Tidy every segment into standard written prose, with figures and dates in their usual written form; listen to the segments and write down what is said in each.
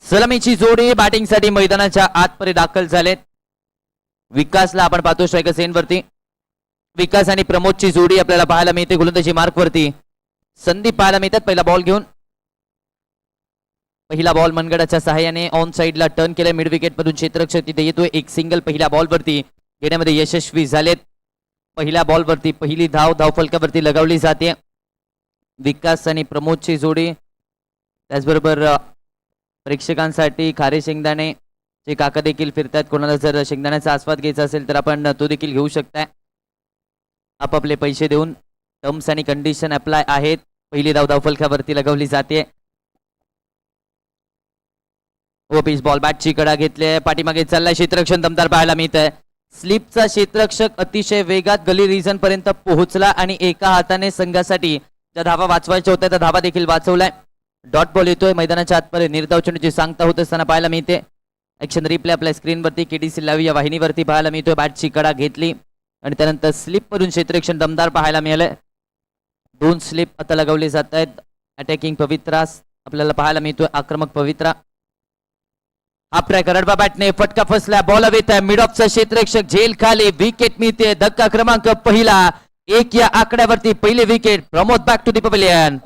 सलामीची जोडी बॅटिंगसाठी मैदानाच्या आतपर्यंत दाखल झालेत. विकासला आपण पाहतो स्ट्रायकर सेनवरती. विकास आणि प्रमोदची जोडी आपल्याला पाहायला मिळते गोलंदाजी मार्कवरती. संदीप पाहायला मिळतात पहिला बॉल घेऊन. पहिला बॉल मनगडाच्या सहाय्याने ऑन साइडला टर्न केलाय. मिड विकेट मधून क्षेत्ररक्षक तिथे येतोय. एक सिंगल पहिल्या बॉलवरती घेण्यामध्ये यशस्वी झालेत. पहिल्या बॉलवरती पहिली धावफलकावरती लगावली जाते. विकास आणि प्रमोदची जोडी. त्याचबरोबर प्रेक्षकांसाठी खारे शेंगदाणे चे काका देखील फिरतात. कोणाला जर शेंगदाण्याचा आस्वाद घ्यायचा असेल तर आपण तो देखील घेऊ शकताय आपापले पैसे देऊन. टर्म्स आणि कंडिशन अप्लाय आहेत. पहिली धावफलकावरती लगावली जाते. पिच बॉल बॅटची कडा घेतली. पाठीमागे चाललाय क्षेत्ररक्षण दमदार पाहायला मिळत आहे. स्लिपचा क्षेत्ररक्षक अतिशय वेगात गली रिजन पर्यंत पोहोचला आणि एका हाताने संघासाठी ज्या धावा वाचवायच्या होत्या त्या धावा देखील वाचवलाय. डॉट बॉल येतोय मैदानाच्या आतपर्यंत. निर्धाव चेंडूची सांगता होत असताना पाहायला मिळते. ऍक्शन रिप्ले आपल्या स्क्रीनवरती KDC लाईव्ह या वाहिनीवरती पाहायला मिळतोय. बॅटची कडा घेतली आणि त्यानंतर स्लिप वरून क्षेत्ररक्षण दमदार पाहायला मिळालंय. 2 स्लिप आता लगवले जात आहेत. अटॅकिंग पवित्रास आपल्याला पाहायला मिळतोय. आक्रमक पवित्रा. हाफ ट्रॅक रडबा बॅटने फटका फसला. बॉल हवेत आहे. मिड ऑफचा क्षेत्ररक्षक झेल खाली. विकेट मिळते. धक्का क्रमांक पहिला. 1 या आकड्यावरती पहिले wicket. Pramod back to the pavilion.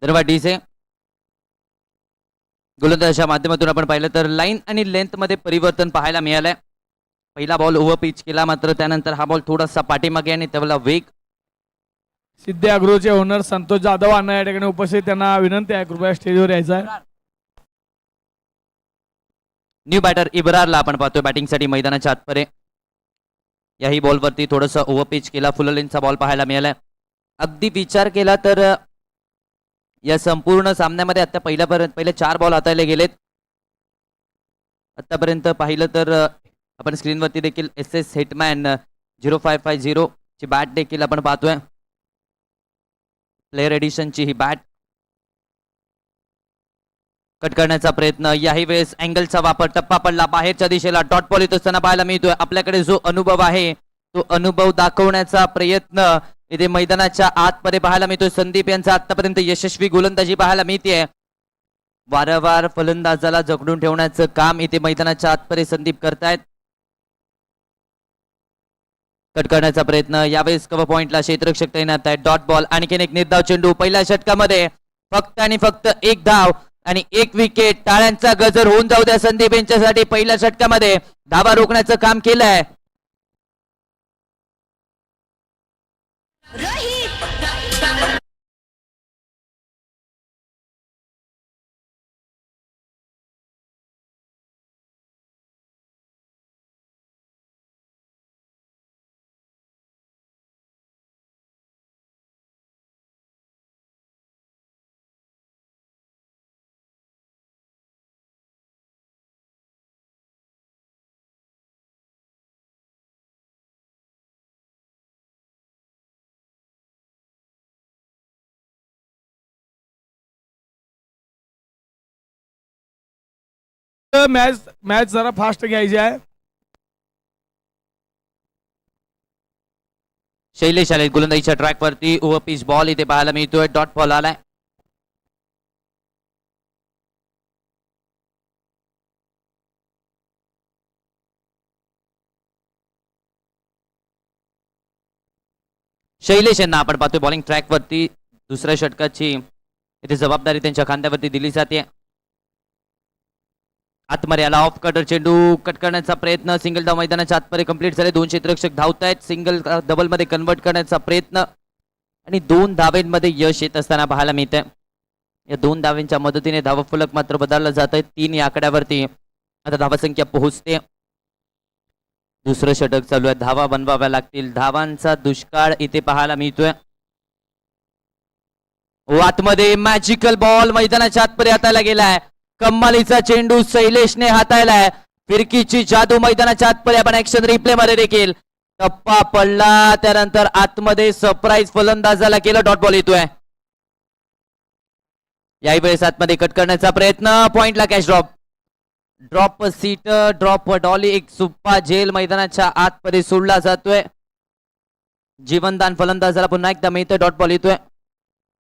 दरवाढीचे गोलंदाजाच्या माध्यमातून आपण पाहिलं तर लाईन आणि लेंथ मध्ये परिवर्तन पाहायला मिळालंय. पहिला बॉल ओव्हर पिच केला मात्र त्यानंतर हा बॉल थोडासा पाठीमागे आणि त्याला वेग. सिद्धी अॅग्रोचे ओनर संतोष जाधव अण्णा या ठिकाणी उपस्थित. त्यांना विनंती आहे कृपया स्टेजवर यायचं आहे. न्यू बॅटर इब्रारला आपण पाहतोय बॅटिंगसाठी मैदानाच्या आतपर्यंत. याही बॉलवरती थोडंसं ओव्हर पिच केला. फुल लेंथचा बॉल पाहायला मिळालाय. अगदी विचार केला तर या संपूर्ण सामन्यामध्ये आता पहिले 4 बॉल हाताळले गेलेत. आतापर्यंत पाहिलं तर आपण स्क्रीनवरती देखील SS हिटमॅन 0550 ची बॅट देखील आपण पाहतोय. प्लेअर एडिशनची ही बॅट. कट करण्याचा प्रयत्न. याही वेळेस अँगलचा वापर. टप्पा पडला बाहेरच्या दिशेला. डॉट बॉल येत असताना पाहायला मिळतोय. आपल्याकडे जो अनुभव आहे तो अनुभव दाखवण्याचा प्रयत्न इथे मैदानाच्या आतमध्ये पाहायला मिळतोय. संदीप यांचा आतापर्यंत यशस्वी गोलंदाजी पाहायला मिळते. वारंवार फलंदाजाला जखडून ठेवण्याचं काम इथे मैदानाच्या आतपर्यंत संदीप करतायत. कट करण्याचा प्रयत्न. यावेळेस कव्हर पॉइंटला क्षेत्ररक्षक तैनात आहे. Dot ball. आणखीन एक निर्धाव चेंडू. पहिल्या षटकामध्ये फक्त आणि फक्त 1 धाव आणि 1 विकेट. टाळ्यांचा गजर होऊन जाऊ द्या संदीप यांच्यासाठी. पहिल्या षटकामध्ये धावा रोखण्याचं काम केलंय. मॅच जरा फास्ट घ्यायची आहे. शैलेश आले गोलंदाजीच्या ट्रॅकवरती. ओव्हर पिच बॉल इथे पाहायला मिळतोय. डॉट बॉल आलाय. शैलेश यांना आपण पाहतोय बॉलिंग ट्रॅकवरती. दुसऱ्या षटकाची इथे जबाबदारी त्यांच्या खांद्यावरती दिली जाते. आतमध्ये आला. ऑफ कटर चेंडू. कट करण्याचा प्रयत्न. सिंगल धाव मैदानाच्या आतमध्ये कंप्लीट झाले. 2 क्षेत्ररक्षक धावतायत. सिंगल डबल मध्ये कन्वर्ट करण्याचा प्रयत्न आणि 2 धावेंमध्ये यश येत असताना पाहायला मिळतंय. या 2 धावांच्या मदतीने धावफलक मात्र बदलला जात आहे 3 या आकड्यावरती. आता धावसंख्या पोहोचते. दुसरं षटक चालू आहे. धावा बनवाव्या लागतील. धावांचा दुष्काळ इथे पाहायला मिळतोय. आतमध्ये मॅजिकल बॉल मैदानाच्या आतमध्ये हातायला गेलाय. कम्मालीचा चेंडू शैलेशने हाताळलाय. फिरकीची जादू मैदानाच्या आतमध्ये आपण ऍक्शन रिप्ले मध्ये देखील टप्पा पडला. त्यानंतर आतमध्ये सरप्राईज फलंदाजाला केलं. डॉट बॉल येतोय. याही वेळेस आतमध्ये कट करण्याचा प्रयत्न. पॉइंटला catch drop seat drop Dolly एक सुप्पा झेल मैदानाच्या आतमध्ये सोडला जातोय. जीवनदान फलंदाजाला पुन्हा एकदा मिळतोय. डॉट बॉल येतोय.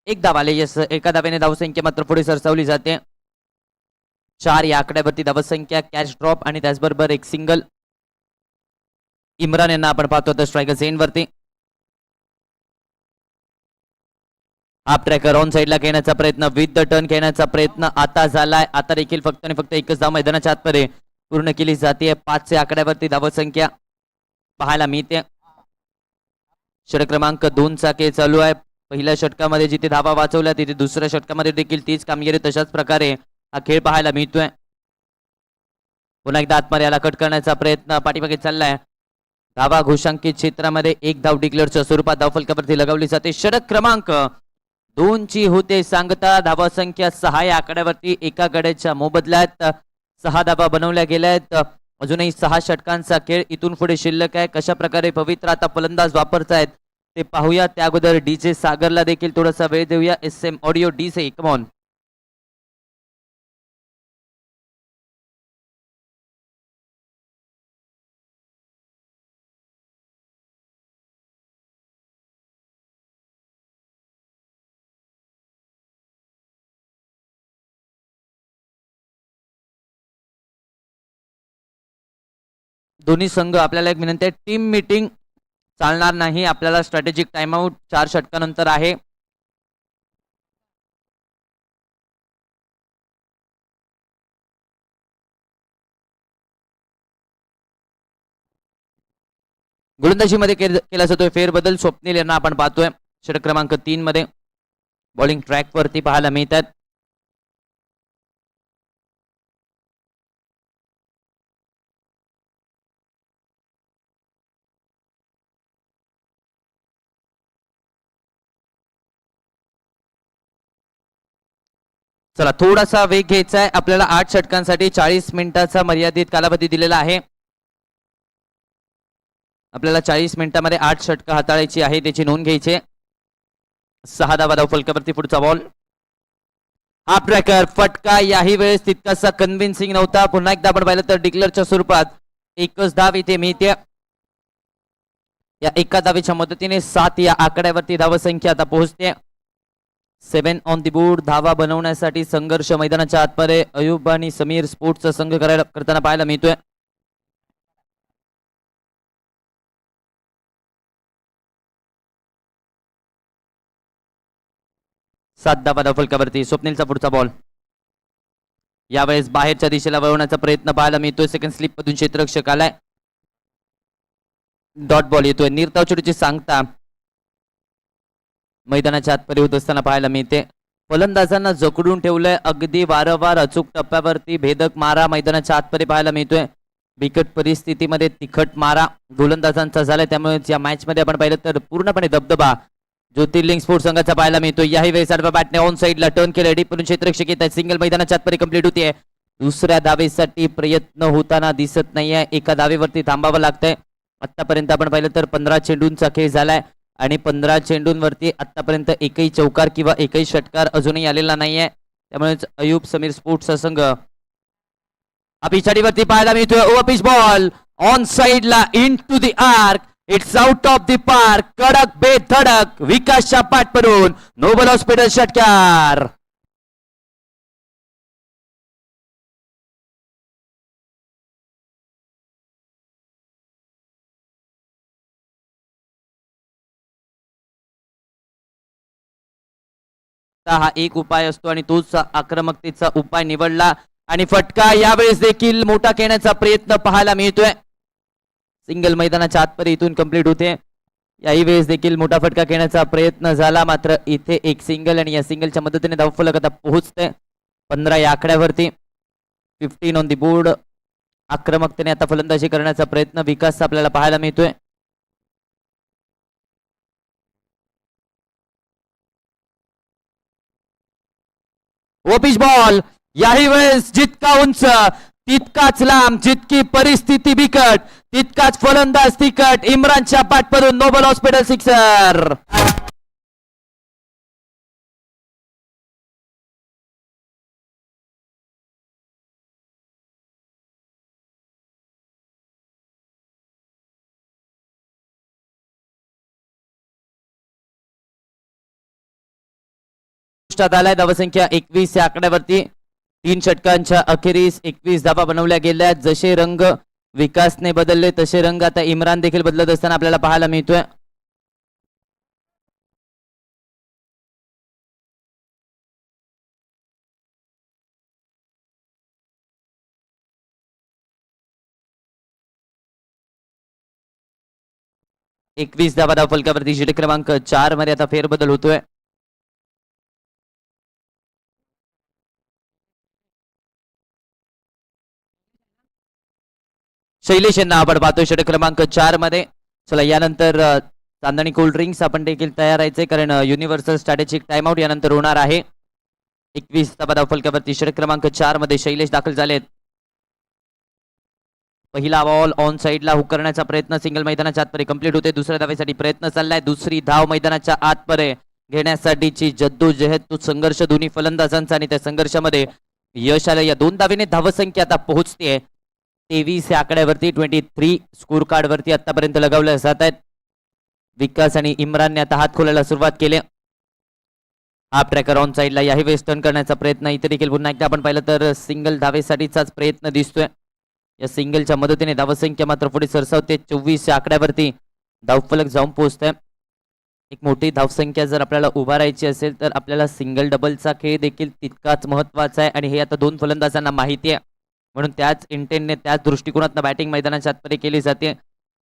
एक धाव आले. यस, एका धावेने धावसंख्या मात्र पुढे सरसावली जाते. 4 या आकड्यावरती धावसंख्या. कॅच ड्रॉप आणि त्याचबरोबर एक सिंगल. इम्रान यांना आपण पाहतो तर स्ट्रायकर झेन वरती. हाफ ट्रॅकर ऑन साईडला खेळण्याचा प्रयत्न. विथ द टर्न खेळण्याचा प्रयत्न आता झालाय. आता देखील फक्त आणि फक्त एकच धाव मैदानाच्या आतमध्ये पूर्ण केली जाते. 5 या आकड्यावरती धावसंख्या पाहायला मिळते. षटक क्रमांक 2 चा खेळ चालू आहे. पहिल्या षटकामध्ये जिथे धावा वाचवल्या तिथे दुसऱ्या षटकामध्ये देखील तीच कामगिरी तशाच प्रकारे हा खेळ पाहायला मिळतोय. पुन्हा एकदा आतमध्ये याला कट करण्याचा प्रयत्न पाठीमागे चाललाय. धावा घोषांकित क्षेत्रामध्ये एक धाव डिक्लेअरच्या स्वरूपात धावफलकावरती लगावली जाते. षटक क्रमांक 2 ची होते सांगता. धावा संख्या 6 या आकड्यावरती. एका गड्याच्या मोबदल्यात 6 धावा बनवल्या गेल्या आहेत. अजूनही 6 षटकांचा खेळ इथून पुढे शिल्लक आहे. कशा प्रकारे पवित्र आता फलंदाज वापरतायत ते पाहूया. त्या अगोदर डीजे सागरला देखील थोडासा वेळ देऊया. SM audio DJ come on. दोन्ही संघ आपल्याला एक विनंती आहे. टीम मीटिंग चालणार नाही. आपल्याला स्ट्रॅटेजिक टाइमआउट 4 षटकानंतर आहे. गोलंदाजीमध्ये केला जातोय फेरबदल. स्वप्नील यांना आपण पाहतोय षटक क्रमांक 3 मध्ये. बॉलिंग ट्रॅक वरती पाहायला मिळतात. चला थोडासा वेग घ्यायचा आहे. आपल्याला 8 षटकांसाठी 40 मिनिटाचा मर्यादित कालावधी दिलेला आहे. आपल्याला 40 मिनिटांमध्ये 8 षटक हाताळायची आहे. त्याची नोंद घ्यायची. 6 धावा धावफलकावरती. पुढचा बॉल. हाफ ट्रॅकर फटका. याही वेळेस तितकासा कन्व्हिन्सिंग नव्हता. पुन्हा एकदा आपण पाहिलं तर डिक्लेअरच्या स्वरूपात एकच धाव इथे मिळते. या एका धावेच्या मदतीने 7 या आकड्यावरती धावसंख्या आता पोहोचते. 7 ऑन दी बोर्ड. धावा बनवण्यासाठी संघर्ष मैदानाच्या आतमध्ये अयुब आणि समीर स्पोर्ट्सचा संघ करताना पाहायला मिळतोय. सात धावा धावफलकावरती. स्वप्नीलचा पुढचा बॉल. यावेळेस बाहेरच्या दिशेला वळवण्याचा प्रयत्न पाहायला मिळतोय. सेकंड स्लिप मधून क्षेत्ररक्षक आलाय. डॉट बॉल येतोय. निर्धाव चेंडूची सांगता मैदानाच्या आतमध्ये होत असताना पाहायला मिळते. फलंदाजांना जकडून ठेवलंय. अगदी वारंवार अचूक टप्प्यावरती भेदक मारा मैदानाच्या आतमध्ये पाहायला मिळतोय. बिकट परिस्थितीमध्ये तिखट मारा गोलंदाजांचा झालाय. त्यामुळे या मॅच मध्ये आपण पाहिलं तर पूर्णपणे दबदबा ज्योतिर्लिंग स्पोर्ट्स संघाचा पाहायला मिळतो. याही वेळेस बॅटने ऑन साईडला टर्न केलं. डीप म्हणून क्षेत्ररक्षक येत आहे. सिंगल मैदानाच्या आतमध्ये कंप्लीट होतीये. दुसऱ्या धावेसाठी प्रयत्न होताना दिसत नाहीये. एका धावेवरती थांबावं लागतंय. आतापर्यंत आपण पाहिलं तर 15 चेंडूंचा खेळ झालाय आणि 15 चेंडूंवरती आतापर्यंत एकही चौकार किंवा एकही षटकार अजूनही आलेला नाहीये. त्यामुळेच अयुब समीर स्पोर्ट्सचा संघ पिछाडीवरती पाहायला मिळतोय. ओव्हर पिच बॉल ऑन साईडला in to the arc. It's out of the park. कडक बेधडक विकासच्या पाठपडून नोबल हॉस्पिटल षटकार. हा एक उपाय असतो आणि तोच आक्रमकतेचा उपाय निवडला आणि फटका यावेळेस देखील मोठा खेळण्याचा प्रयत्न पाहायला मिळतोय. सिंगल मैदानाच्या आतपर्यंत इथून कंप्लीट होते. याही वेळेस देखील मोठा फटका घेण्याचा प्रयत्न झाला, मात्र इथे एक सिंगल आणि या सिंगलच्या मदतीने धावफलक आता पोहोचते 15 या आकड्यावरती. 15 ऑन दी बोर्ड. आक्रमकतेने आता फलंदाजी करण्याचा प्रयत्न विकास आपल्याला पाहायला मिळतोय. ओपिश बॉल. याही वेळेस जितका उंच तितकाच लांब, जितकी परिस्थिती बिकट तितकाच फलंदाज तिकट. इम्रानच्या पाठमधून नोबल हॉस्पिटल सिक्सर. आलाय धावसंख्या 21 या आकड्यावरती. 3 षटकांच्या अखेरीस 21 धावा बनवल्या गेल्या. जसे रंग विकासने बदलले तसे रंग आता इम्रान देखील बदलत असताना आपल्याला पाहायला मिळतोय. एकवीस धावा धावफलकावरती षटक क्रमांक 4 मध्ये आता फेरबदल होतोय. शैलेश यांना आपण पाहतोय षटक क्रमांक 4 मध्ये. चला यानंतर चांदणी कोल्ड ड्रिंक्स आपण देखील तयार राहायचे, कारण युनिव्हर्सल स्ट्रॅटेजिक टाइम आउट यानंतर होणार आहे. 21 धावा धावफलकावरती षटक क्रमांक 4 मध्ये शैलेश दाखल झालेत. पहिला बॉल ऑन साइडला हुक करण्याचा प्रयत्न सिंगल मैदानाच्या आतपरे कंप्लीट होते. दुसऱ्या धावेसाठी प्रयत्न चाललाय. दुसरी धाव मैदानाच्या आतपरे घेण्यासाठीची जद्दोजहद, तो संघर्ष दोन्ही फलंदाजांचा, आणि त्या संघर्षामध्ये यश आलं. या 2 धावेने धावसंख्या आता पोहोचते 23 या आकड्यावरती. 23 स्कोर कार्ड वरती आतापर्यंत लगावल्या जात आहेत. विकास आणि इम्रानने आता हात खोलायला सुरुवात केली. हाफ ट्रॅकर ऑन साइडला याही वेळेस टर्न करण्याचा प्रयत्न. इथे देखील पुन्हा एकदा आपण पाहिलं तर सिंगल धावेसाठीचाच प्रयत्न दिसतोय. या सिंगलच्या मदतीने धावसंख्या मात्र पुढे सरसावते 24 या आकड्यावरती. धावफलक जाऊन पोहोचतोय. एक मोठी धावसंख्या जर आपल्याला उभारायची असेल तर आपल्याला सिंगल डबलचा खेळ देखील तितकाच महत्वाचा आहे, आणि हे आता 2 फलंदाजांना माहिती आहे. म्हणून त्याच इंटेनने त्याच दृष्टिकोनातून बॅटिंग मैदानाच्या आतमध्ये केली जाते.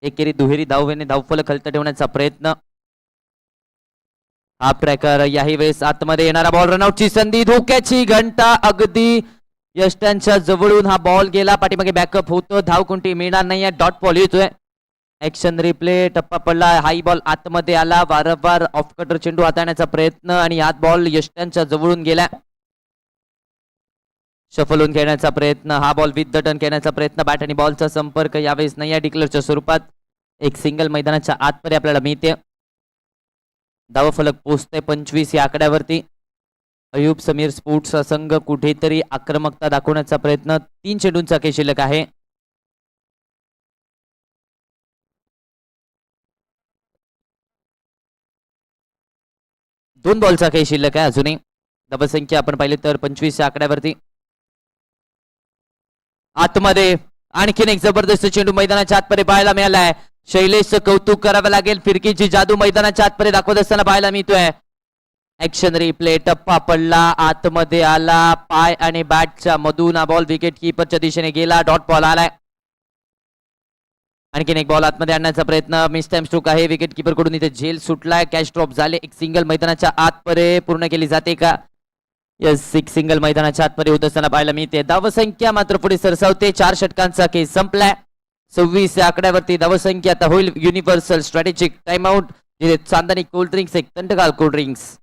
एकेरी दुहेरी धावेने धावफलक हलत ठेवण्याचा प्रयत्न. हाफ ट्रॅकर याही वेळेस आतमध्ये येणारा बॉल, रनआउटची संधी, धोक्याची घंटा अगदी यष्ट्यांच्या जवळून हा बॉल गेला. पाठीमागे बॅकअप होतो, धाव कोणती मिळणार नाहीये. डॉट बॉल येतोय. ऍक्शन रिप्ले, टप्पा पडला, हाई बॉल आतमध्ये आला. वारंवार ऑफ कटर चेंडू हाताळण्याचा प्रयत्न, आणि हात बॉल यष्ट्यांच्या जवळून गेला. शफल होऊन खेळण्याचा प्रयत्न, हा बॉल विथ द टर्न खेळण्याचा प्रयत्न. बॅट आणि बॉलचा संपर्क यावेळेस नाही आहे. डिक्लेअरच्या स्वरूपात एक सिंगल मैदानाच्या आतमध्ये आपल्याला मिळते. धावफलक पोहोचते 25 या आकड्यावरती. अयूब समीर स्पोर्ट्सचा संघ कुठेतरी आक्रमकता दाखवण्याचा प्रयत्न. 3 चेंडूंचा खेळ शिल्लक आहे. दोन बॉलचा खेळ शिल्लक आहे अजूनही. धावसंख्या आपण पाहिली तर 25 या आकड्यावरती. आतमध्ये आणखीन एक जबरदस्त चेंडू मैदानाच्या आतमध्ये पाहायला मिळालाय. शैलेशचं कौतुक करावं लागेल. फिरकीची जादू मैदानाच्या आतमध्ये दाखवत असताना पाहायला मिळतोय. ऍक्शन रिप्ले, टप्पा पडला, आतमध्ये आला, पाय आणि बॅटच्या मधून हा बॉल विकेट किपरच्या दिशेने गेला. डॉट बॉल आलाय. आणखीन एक बॉल आतमध्ये आणण्याचा प्रयत्न. मिस टाइम स्ट्रोक आहे विकेट किपर कडून. इथे झेल सुटलाय. कॅच ड्रॉप झाले. एक सिंगल मैदानाच्या आतमध्ये पूर्ण केली जाते का? यस, एक सिंगल मैदानाच्या आतमध्ये होत असताना पाहायला मिळते. धावसंख्या मात्र पुढे सरसावते. 4 षटकांचा खेळ संपलाय. 26 या आकड्यावरती धावसंख्या आता होईल युनिव्हर्सल स्ट्रॅटेजिक टाइम आउट. जिथे चांदणी कोल्ड ड्रिंक्स, एक तंटकाल cold drinks.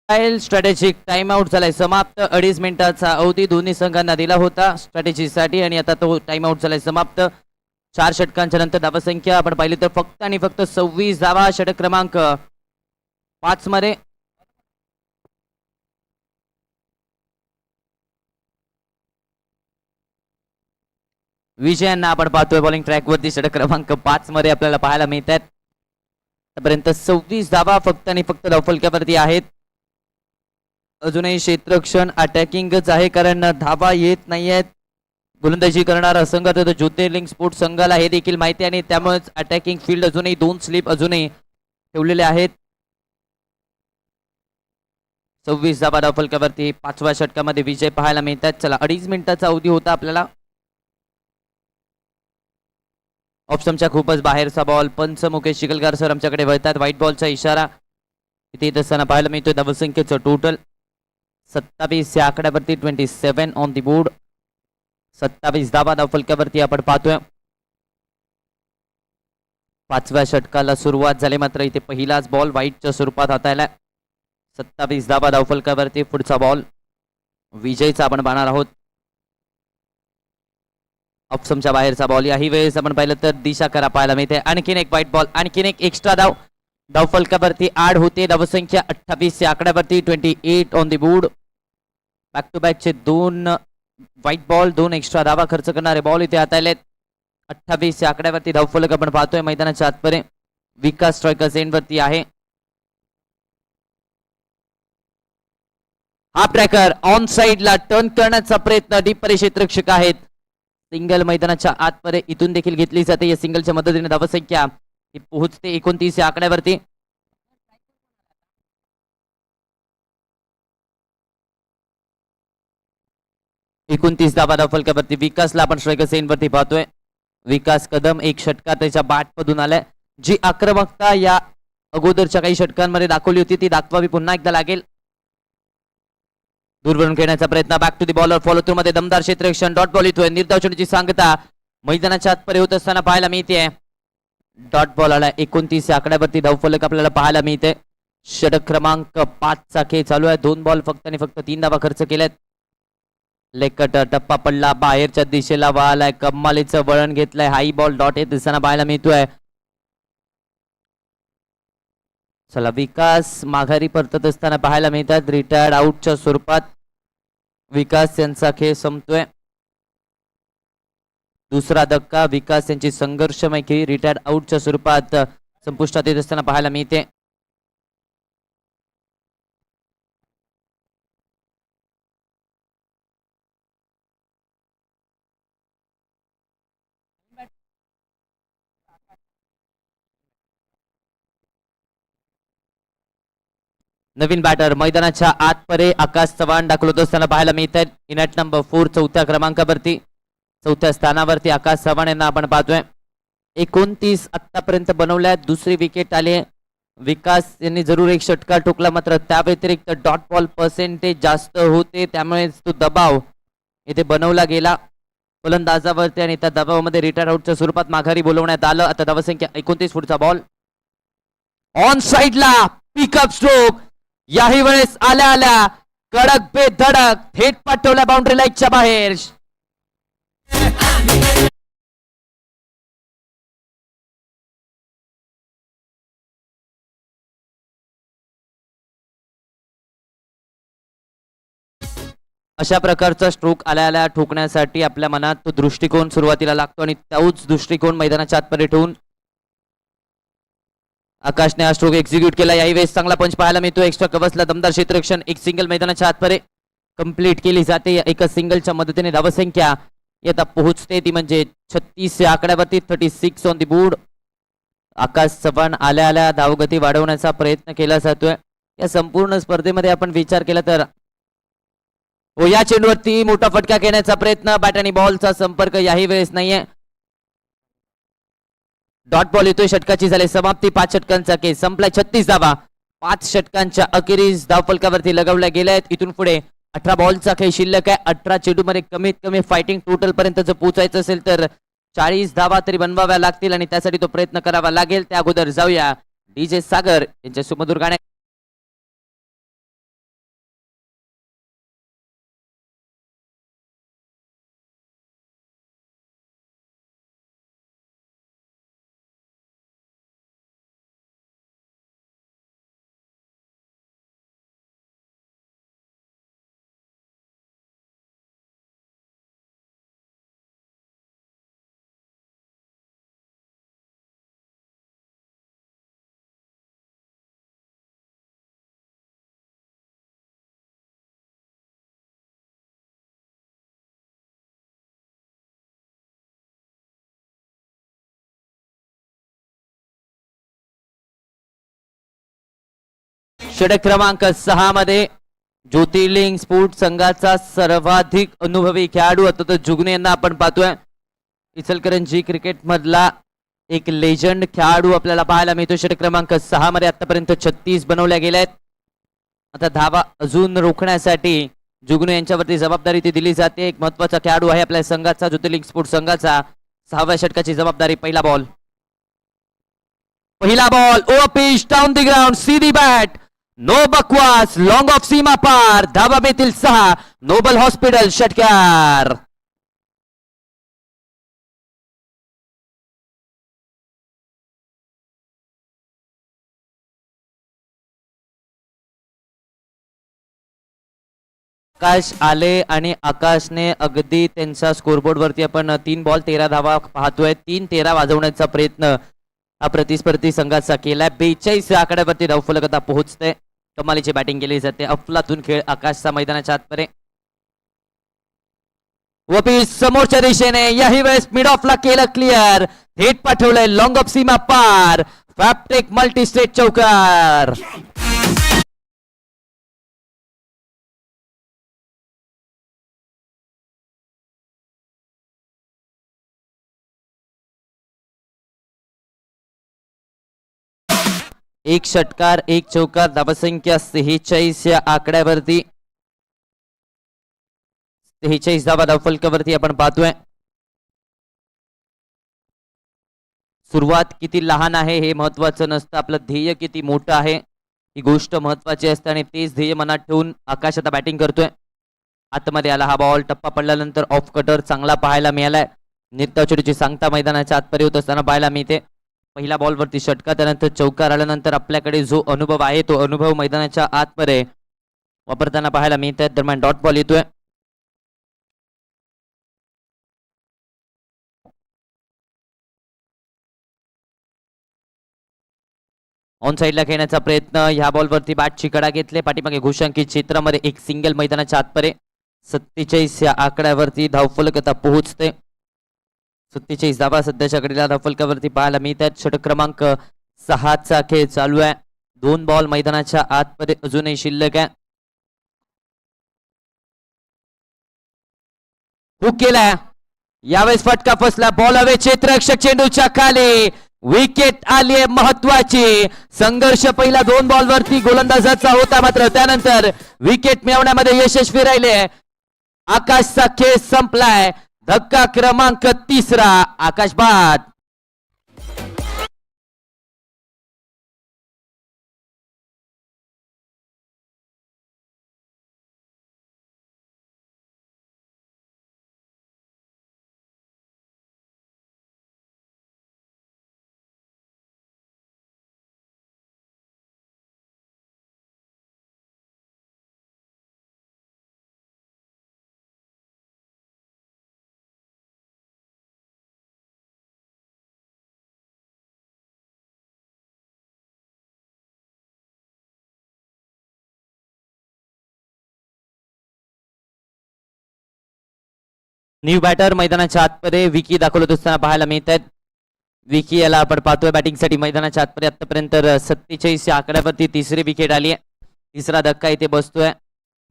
Strategic time out झालाय समाप्त. 2.5 मिनिटाचा अवधी दोन्ही संघांना दिला होता स्ट्रॅटेजीसाठी आणि आता तो टाइम आउट झालाय समाप्त. 4 षटकांच्या नंतर धावसंख्या आपण पाहिली तर फक्त आणि फक्त 26 धावा. षटक क्रमांक 5 मध्ये विजयांना आपण पाहतोय बॉलिंग ट्रॅक वरती. षटक क्रमांक 5 मध्ये आपल्याला पाहायला मिळत आहेत. आतापर्यंत 26 धावा फक्त आणि फक्त धावफलक्यावरती आहेत. अजूनही क्षेत्ररक्षण अटॅकिंगच आहे कारण धावा येत नाहीयेत. गोलंदाजी करणारा संघ तर ज्योतिर्लिंग स्पोर्ट्स संघाला हे देखील माहिती आहे आणि त्यामुळेच अटॅकिंग फील्ड अजूनही 2 स्लिप अजूनही ठेवलेले आहेत. 26 धावा धावफलकावरती 5व्या षटकामध्ये विजय पाहायला मिळतात. चला 2.5 मिनिटाचा अवधी होता आपल्याला. ऑप्शनच्या खूपच बाहेरचा बॉल. पंच मुकेश चिखलकर सर आमच्याकडे वळतात. व्हाईट बॉलचा इशारा इथे येत असताना पाहायला मिळतोय. धावसंख्येचं टोटल 27 या आकड्यावरती 27 ऑन दी बोर्ड. 27 धावा धावफलकावरती आपण पाहतोय. 5व्या षटकाला सुरुवात झाली मात्र इथे पहिलाच बॉल व्हाईटच्या स्वरूपात हाताळला. 27 धावा धावफलकावरती. पुढचा बॉल विजयचा आपण पाहणार आहोत. ऑप्शनच्या बाहेरचा बॉल. याही वेळेस आपण पाहिलं तर दिशा करा पाहायला मिळते. आणखीन एक व्हाईट बॉल. आणखीन एक एक्स्ट्रा धाव धावफलकावरती ऍड होते. धावसंख्या 28 या आकड्यावरती 28 on the board. Back to बॅकचे 2 व्हाईट बॉल 2 एक्स्ट्रा धावा खर्च करणारे बॉल इथे हाताळलेत. 28 या आकड्यावरती धावफलक आपण पाहतोय. मैदानाच्या आतपर्यंत विकास स्ट्रायकर्स एंड वरती आहे. हा ट्रॅकर ऑन साइडला टर्न करण्याचा प्रयत्न. डीप परिक्षेत्ररक्षक आहेत. सिंगल मैदानाच्या आतपर्यंत इथून देखील घेतली जाते. या सिंगलच्या मदतीने धावसंख्या ही पोहोचते 29 या आकड्यावरती. एकोणतीस धावा धावफलकावरती विकासला आपण स्ट्रायकर सेन वरती पाहतोय. विकास कदम एक षटकार त्याच्या बॅट मधून आलाय. जी आक्रमकता या अगोदरच्या काही षटकांमध्ये दाखवली होती ती दाखवावी पुन्हा एकदा लागेल. दूरवरून खेळण्याचा प्रयत्न. Back to the bowler. Follow through मध्ये दमदार क्षेत्ररक्षण. डॉट बॉल येतोय. निर्धाव चेंडूची सांगता मैदानाच्या आतपर्यंत होत असताना पाहायला मिळते. डॉट बॉल आला. 29 या आकड्यावरती धावफलक आपल्याला पाहायला मिळते. षटक क्रमांक 5 चा खेळ चालू आहे. 2 बॉल फक्त आणि फक्त 3 धावा खर्च केल्यात. लेकट टप्पा पडला. बाहेरच्या दिशेला वळालाय. कमालीचं वळण घेतलंय. हाई बॉल डॉट येत दिसताना पाहायला मिळतोय. चला विकास माघारी परतत असताना पाहायला मिळतात. रिटायर्ड आउटच्या स्वरूपात विकास यांचा खेळ संपतोय. दुसरा धक्का. विकास यांची संघर्षमय खेळ रिटायर्ड आउटच्या स्वरूपात संपुष्टात येत असताना पाहायला मिळते. नवीन बॅटर मैदानाच्या आतपरे आकाश चव्हाण दाखल असताना पाहायला मिळत आहेत. इनॅट नंबर 4 4थ्या क्रमांकावरती 4थ्या स्थानावरती आकाश चव्हाण यांना आपण पाहतोय. 29 आतापर्यंत बनवल्या. दुसरी विकेट आली. विकास यांनी जरूर एक षटकार ठोकला मात्र त्या व्यतिरिक्त डॉट बॉल पर्सेंटेज जास्त होते त्यामुळे तो दबाव इथे बनवला गेला फलंदाजावरती आणि त्या दबावामध्ये रिटायर आउटच्या स्वरूपात माघारी बोलवण्यात आलं. आता धावसंख्या 29. पुढचा बॉल ऑन साइडला पिकअप स्ट्रोक. याही वेळेस आल्या आल्या कडक बेधडक थेट पाठवल्या बाउंड्री लाईनच्या बाहेर. अशा प्रकारचा स्ट्रोक आल्या ठोकण्यासाठी आपल्या मनात तो दृष्टिकोन सुरुवातीला लागतो आणि तोच दृष्टिकोन मैदानाच्या आतमध्ये ठेवून आकाशने हा स्ट्रोक एक्झिक्यूट केला. याही वेळेस चांगला पंच पाहायला मिळतो. एक्स्ट्रा कव्हर्सला दमदार क्षेत्ररक्षण. एक सिंगल मैदानाच्या आतपर्यंत कंप्लीट केली जाते. एका सिंगलच्या मदतीने धावसंख्या आता पोहोचते ती म्हणजे 36 या आकड्यावरती 36 ऑन दी बोर्ड. आकाश चव्हाण आल्या आल्या धावगती वाढवण्याचा प्रयत्न केला जातोय. या संपूर्ण स्पर्धेमध्ये आपण विचार केला तर या चेंडूवरती मोठा फटका घेण्याचा प्रयत्न. बॅट आणि बॉलचा संपर्क याही वेळेस नाहीये. डॉट बॉल येतोय. षटकाची झाली समाप्ती. 5 षटकांचा केस संपलाय. 36 धावा 5 षटकांच्या अखेरीस धावफलकावरती लगवल्या गेल्या आहेत. इथून पुढे 18 बॉलचा खेळ शिल्लक आहे. 18 चेंडूमध्ये कमीत कमी फायटिंग टोटल पर्यंत जर पोहोचायचं असेल तर 40 धावा तरी बनवाव्या लागतील आणि त्यासाठी तो प्रयत्न करावा लागेल. त्या अगोदर जाऊया डीजे सागर यांच्या सुमधुर गाण्या षटक क्रमांक 6 मध्ये ज्योतिर्लिंग स्पोर्ट संघाचा सर्वाधिक अनुभवी खेळाडू आता जुगने यांना आपण पाहतोय. इचलकरंजी क्रिकेट मधला एक लेजंड खेळाडू आपल्याला पाहायला मिळतो. षटक क्रमांक 6 मध्ये आतापर्यंत 36 बनवल्या गेल्या आहेत. आता धावा अजून रोखण्यासाठी जुगनू यांच्यावरती जबाबदारी ती दिली जाते. एक महत्वाचा खेळाडू आहे आपल्या संघाचा, ज्योतिर्लिंग स्पोर्ट संघाचा. 6व्या षटकाची जबाबदारी. पहिला ball over pitch down the ground, सीधी बॅट, नो बकवास, लॉंग ऑफ सीमा पार. धावा बेतील 6. नोबल हॉस्पिटल षटकार. आकाश आले आणि आकाशने अगदी त्यांच्या स्कोरबोर्ड वरती आपण 3 बॉल 13 धावा पाहतोय. 3-13 वाजवण्याचा प्रयत्न हा प्रतिस्पर्धी संघाचा केलाय. 42 आकड्यावरती धावफलक आता पोहोचते. कमालीची बॅटिंग केली जाते. अफलातून खेळ आकाशचा मैदानाच्या आतपरे. वपीस समोरच्या दिशेने, याही वेळेस मिड ऑफला केलं क्लिअर. थेट पाठवलंय लॉंग ऑफ सीमा पार. फॅप्टेक मल्टी स्टेट चौकार. एक षटकार, एक चौकार, धावसंख्या 46 या आकड्यावरती. 46 धावा धावफलकावरती आपण पाहतोय. सुरुवात किती लहान आहे हे महत्वाचं नसतं, आपलं ध्येय किती मोठं आहे ही गोष्ट महत्वाची असते. आणि तेच ध्येय मनात ठेवून आकाश आता बॅटिंग करतोय. आतमध्ये आला हा बॉल. टप्पा पडल्यानंतर ऑफ कटर चांगला पाहायला मिळालाय. नित्याचोरीची सांगता मैदानाच्या आतपरी होत असताना पाहायला मिळते. पहिल्या बॉलवरती षटका, त्यानंतर चौकार आल्यानंतर आपल्याकडे जो अनुभव आहे तो अनुभव मैदानाच्या आतमध्ये वापरताना पाहायला मिळत आहे. दरम्यान डॉट बॉल येतोय. ऑन साईडला खेळण्याचा प्रयत्न. ह्या बॉलवरती बॅटची कडा घेतले. पाठीमागे घोषांकित क्षेत्रामध्ये एक सिंगल मैदानाच्या आतपरे. 47 या आकड्यावरती धावफलक आता पोहोचते. 47 धावा सध्याच्या घडीला धावफलकावरती पाहायला मिळत आहेत. षटक क्रमांक 6चा खेळ चालू आहे. 2 बॉल मैदानाच्या आतमध्ये अजूनही शिल्लक आहे. हुक केलाय. यावेळेस फटका फसला. बॉल हवे क्षेत्ररक्षक चेंडूच्या खाली. विकेट आली आहे महत्वाची. संघर्ष पहिला 2 बॉलवरती गोलंदाजाचा होता, मात्र त्यानंतर विकेट मिळवण्यामध्ये यशस्वी राहिले. आकाशचा खेळ संपलाय. धक्का क्रमांक 3. आकाश बाद. न्यू बॅटर मैदानाच्या आतमध्ये विकी दाखवत असताना पाहायला मिळत आहेत. विकी याला आपण पाहतोय बॅटिंगसाठी मैदानाच्या आतमध्ये. आतापर्यंत 47 या आकड्यावरती 3री विकेट आली आहे. 3रा धक्का इथे बसतोय.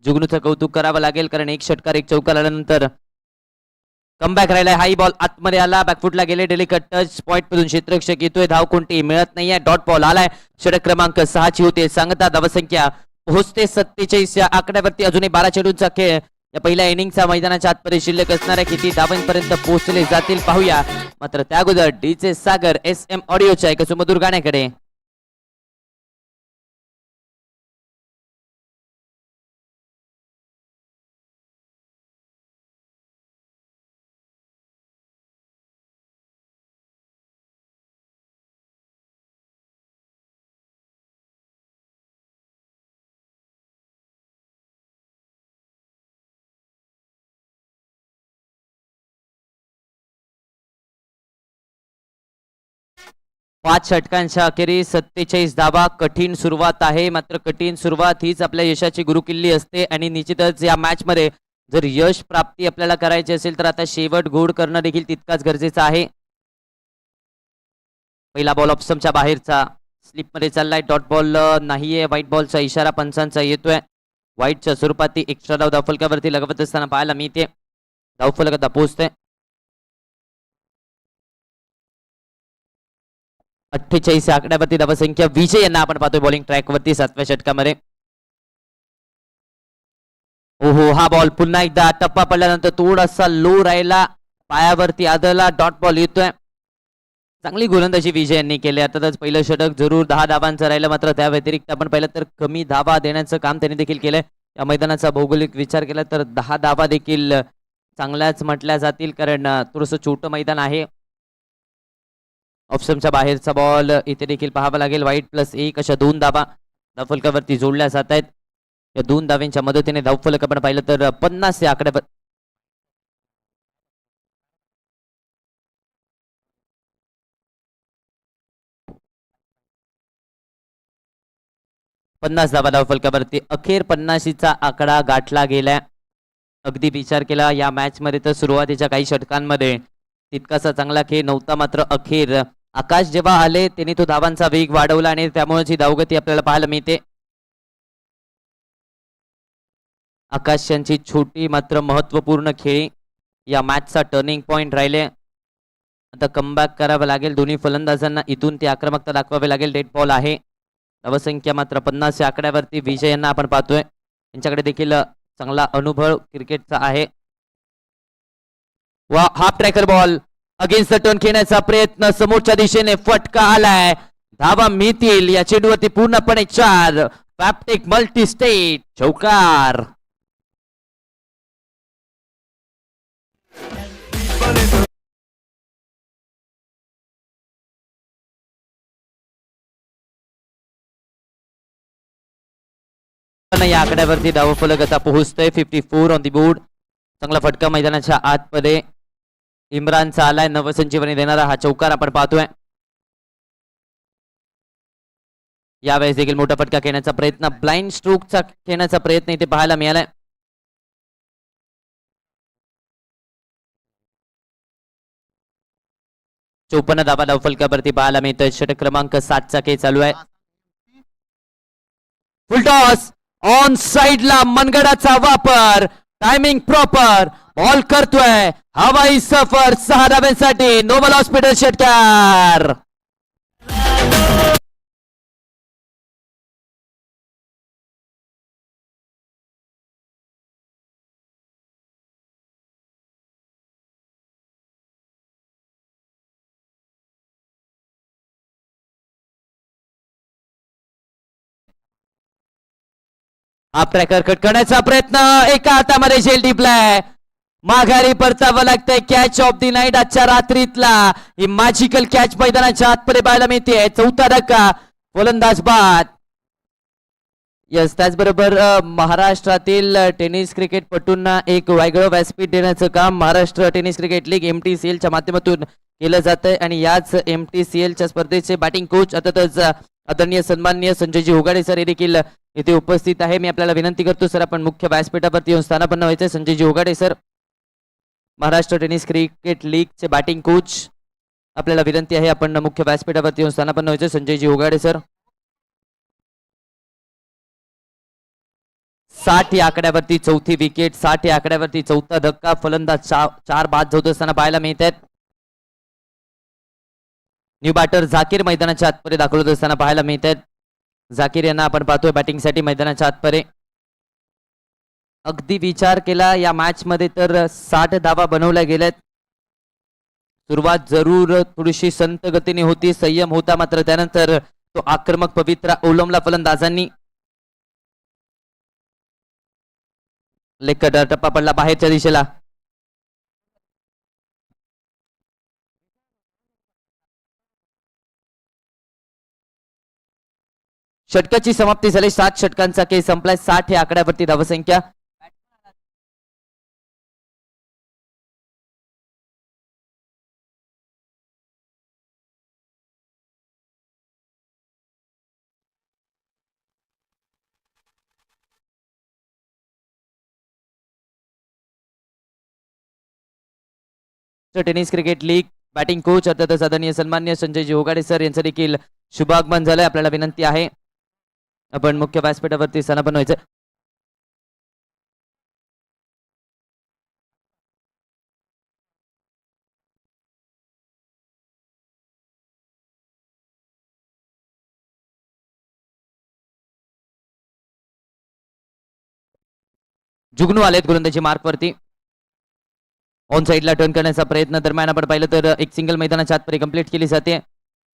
जुगनूचं कौतुक करावं लागेल, कारण एक षटकार एक चौकार आल्यानंतर कमबॅक राहिलाय. हाई बॉल आतमध्ये आला, बॅकफुटला गेले. डेलिकट टच पॉइंट मधून क्षेत्ररक्षक येतोय. धाव कोणती मिळत नाहीये. डॉट बॉल आलाय. षटक क्रमांक 6ची होते सांगता धावसंख्या पोहोचते 47 या आकड्यावरती. अजूनही 12 चेंडूंचा खेळ या पहिल्या इनिंगचा मैदानाच्या आतपर्यंत शिल्लक असणाऱ्या किती धावांपर्यंत पोहोचले जातील पाहूया. मात्र त्या अगोदर डीजे सागर SM ऑडिओच्या एका सुमधुर गाण्याकडे. पाच षटकांच्या अखेरीस 47 धावा. कठीण सुरुवात आहे, मात्र कठीण सुरुवात हीच आपल्या यशाची गुरुकिल्ली असते. आणि निश्चितच या मॅच मध्ये जर यश प्राप्ती आपल्याला करायची असेल तर आता शेवट गोड करणं देखील तितकाच गरजेचं आहे. पहिला बॉल ऑप्शनच्या बाहेरचा. स्लिप मध्ये चाललाय. डॉट बॉल नाहीये. व्हाईट बॉलचा इशारा पंचांचा येतोय. व्हाईटच्या स्वरूपात ती एक्स्ट्रा धाव धावफलकावरती लगवत असताना पाहायला मिळते. धावफलक आता पोहोचते. 48 आकड्यावरती धावसंख्या. विजय यांना आपण पाहतोय बॉलिंग ट्रॅकवरती 7व्या षटकामध्ये. ओहो, हा बॉल पुन्हा एकदा टप्पा पडल्यानंतर थोडासा लो राहिला, पायावरती आदळला. डॉट बॉल येतोय. चांगली गोलंदाजी विजय यांनी केली. अर्थातच पहिलं षटक जरूर 10 धावांचं राहिलं, मात्र त्या व्यतिरिक्त आपण पाहिलं तर कमी धावा देण्याचं काम त्यांनी देखील केलंय. या मैदानाचा भौगोलिक विचार केला तर 10 धावा देखील चांगल्याच म्हटल्या जातील, कारण थोडंसं छोटं मैदान आहे. ऑप्शनच्या बाहेरचा बॉल इथे देखील पाहावा लागेल. वाईट +1 अशा 2 धावा धावफलकावरती जोडल्या जात आहेत. या 2 धाव्यांच्या मदतीने धावफलक आपण पाहिलं तर 50 या आकड्यावर 50 धावा धावफलकावरती. अखेर 50चा आकडा गाठला गेलाय. अगदी विचार केला या मॅच मध्ये तर सुरुवातीच्या काही षटकांमध्ये तितकासा चांगला खेळ नव्हता, मात्र अखेर आकाश जेव्हा आले त्यांनी तो धावांचा वेग वाढवला आणि त्यामुळेच ही धावगती आपल्याला पाहायला मिळते. आकाश यांची छोटी मात्र महत्वपूर्ण खेळी या मॅचचा टर्निंग पॉइंट राहिले. आता कमबॅक करावं लागेल दोन्ही फलंदाजांना. इथून ती आक्रमकता दाखवावी लागेल. डेड बॉल आहे. धावसंख्या मात्र 50 या आकड्यावरती. विजय यांना आपण पाहतोय. यांच्याकडे देखील चांगला अनुभव क्रिकेटचा आहे. वा, half tracker ball against the turn खेळण्याचा प्रयत्न. समोरच्या दिशेने फटका आलाय. धावा मिळतील. या चेंडूवरती पूर्णपणे 4. फॅप्टिक मल्टी स्टेट चौकार. या आकड्यावरती धावफलक आता पोहोचतोय. 54 ऑन दी बोर्ड. चांगला फटका मैदानाच्या आतमध्ये इम्रानचा आलाय. नवसंजीवनी देणारा हा चौकार आपण पाहतोय. यावेळेस देखील मोठा फटका खेळण्याचा प्रयत्न, ब्लाइंड स्ट्रोकचा खेळण्याचा प्रयत्न इथे पाहायला मिळालाय. चौपन्न धावा धावफलकावरती पाहायला मिळतोय. षटक क्रमांक 7 चा खेळ चालू आहे. फुल टॉस ऑन साइडला मनगडाचा वापर. Timing proper. बॉल करतोय हवाई सफर 6 धाव्यांसाठी. नोबल हॉस्पिटल षटकार. हा ट्रॅकर कट करण्याचा प्रयत्न. एका हातामध्ये झेल टिपलाय. माघारी परतावं लागतंय. कॅच ऑफ दी नाईट आजच्या रात्रीतला. ही मॅजिकल कॅच मैदानाच्या आतमध्ये पाहायला मिळते. 4था धक्का. फलंदाज बाद. यस, त्याचबरोबर महाराष्ट्रातील टेनिस क्रिकेटपटूंना एक वेगळं व्यासपीठ देण्याचं काम Maharashtra tennis cricket league MTCL च्या माध्यमातून केलं जात आहे. आणि याच MTCL च्या स्पर्धेचे बॅटिंग कोच अर्थातच आदरणीय सन्माननीय संजयजी होगाडे सर हे देखील इथे उपस्थित आहे. मी आपल्याला विनंती करतो सर, आपण मुख्य व्यासपीठावरती येऊन स्थानापन्न व्हायचे. Sanjayji Hogade sir, Maharashtra tennis cricket लीगचे बॅटिंग कोच, आपल्याला विनंती आहे आपण मुख्य व्यासपीठावरती येऊन स्थानापन्न व्हायचे. संजयजी होगाडे सर. 60 या आकड्यावरती चौथी विकेट. 60 या आकड्यावरती 4था धक्का. फलंदाज 4 बाद होत असताना पाहायला मिळत आहेत. न्यू बॅटर झाकीर मैदानाच्या आतमध्ये दाखल होत असताना पाहायला मिळत आहेत. झाकीर यांना आपण पाहतोय बॅटिंगसाठी मैदानाच्या आतमध्ये. अगदी विचार केला या मॅच मध्ये तर 60 धावा बनवल्या गेल्यात. सुरुवात जरूर थोडीशी संत गतीने होती, संयम होता, मात्र त्यानंतर तो आक्रमक पवित्रा ओलमला फलंदाजांनी. लेग कटर टप्पा पडला बाहेरच्या दिशेला. षटकाची समाप्ती झाली. 7 षटकांचा खेळ संपलाय. 60 या आकड्यावरती धावसंख्या. Tennis cricket league batting coach अर्थातच आदरणीय सन्मान्य संजयजी होगाडे सर यांचं देखील शुभ आगमन झालंय. आपल्याला विनंती आहे आपण मुख्य व्यासपीठावरती स्थानापन्न व्हायचं. जुगनू आलेत गोलंदाजी मार्कवरती. ऑन साईडला टर्न करण्याचा प्रयत्न दरम्यान आपण पाहिलं तर एक सिंगल मैदानाच्या आतमध्ये कंप्लीट केली जाते.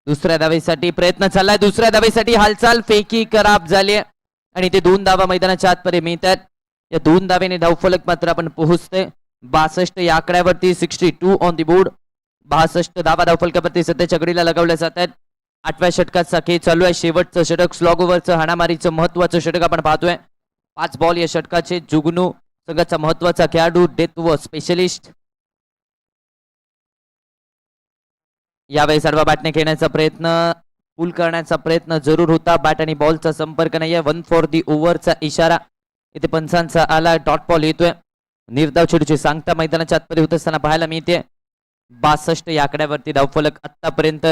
दुसऱ्या धावेसाठी प्रयत्न चाललाय. दुसऱ्या धावेसाठी हालचाल फेकी खराब झाली आणि ते 2 धावा मैदानाच्या आतमध्ये मिळतात. या 2 धावेने धावफलक मात्र आपण पोहोचतोय 62 या आकड्यावरती. 62 ऑन दी बोर्ड. 62 धावा धावफलकावरती सध्याच्या घडीला लगावल्या जातात. 8व्या षटकाचा खेळ चालू आहे. शेवटचं षटक स्लॉग ओव्हरचं हाणामारीचं महत्वाचं षटक आपण पाहतोय. 5 बॉल या षटकाचे. जुगनू संघाचा महत्वाचा खेळाडू, डेथ व स्पेशलिस्ट. यावेळी सर्व बॅटने खेळण्याचा प्रयत्न, पुल करण्याचा प्रयत्न जरूर होता. बॅट आणि बॉलचा संपर्क नाहीये. 1 फॉर दी ओव्हरचा इशारा इथे पंचांचा आला. डॉट बॉल येतोय. निर्धाव चेंडूची सांगता मैदानाच्या आतमध्ये होत असताना पाहायला मिळते. 62 या आकड्यावरती धावफलक. आतापर्यंत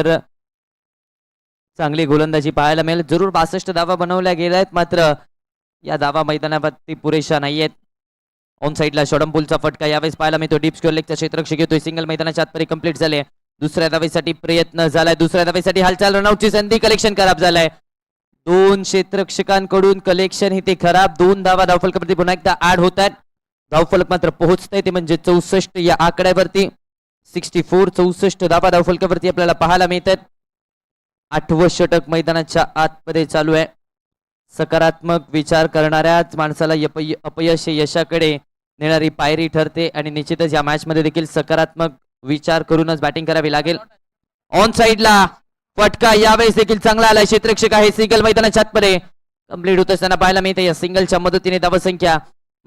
चांगली गोलंदाजी पाहायला मिळेल. जरूर 62 धावा बनवल्या गेल्या आहेत, मात्र या धावा मैदानावरती पुरेशा नाहीयेत. ऑन साईडला शॉर्टम फटका यावेळेस पाहायला मिळतो. डीप स्क्वेअर लेगचा क्षेत्ररक्षक येतोय. सिंगल मैदानाच्या आतमध्ये कंप्लीट झाले. दुसऱ्या धावेसाठी प्रयत्न झालाय. दुसऱ्या धावेसाठी हालचाल. रनआउटची संधी. कलेक्शन खराब झालाय. 2 क्षेत्ररक्षकांकडून कलेक्शन इथे खराब. 2 धावा धावफलकावरती पुन्हा एकदा ऍड होत आहेत. धावफलक मात्र पोहोचतंय ते म्हणजे 64 या आकड्यावरती. 64 64 धावा धावफलकावरती आपल्याला पाहायला मिळतात. 8वं षटक मैदानाच्या आतमध्ये चालू आहे. सकारात्मक विचार करणाऱ्याच माणसाला अपयश यशाकडे नेणारी पायरी ठरते आणि निश्चितच या मॅच मध्ये देखील सकारात्मक विचार करूनच बॅटिंग करावी लागेल. ऑन साईडला फटका यावेळेस देखील चांगला आलाय. क्षेत्ररक्षक आहे. सिंगल मैदानाच्या आतमध्ये कंप्लीट होत असताना पाहायला मिळते. या सिंगलच्या मदतीने धावसंख्या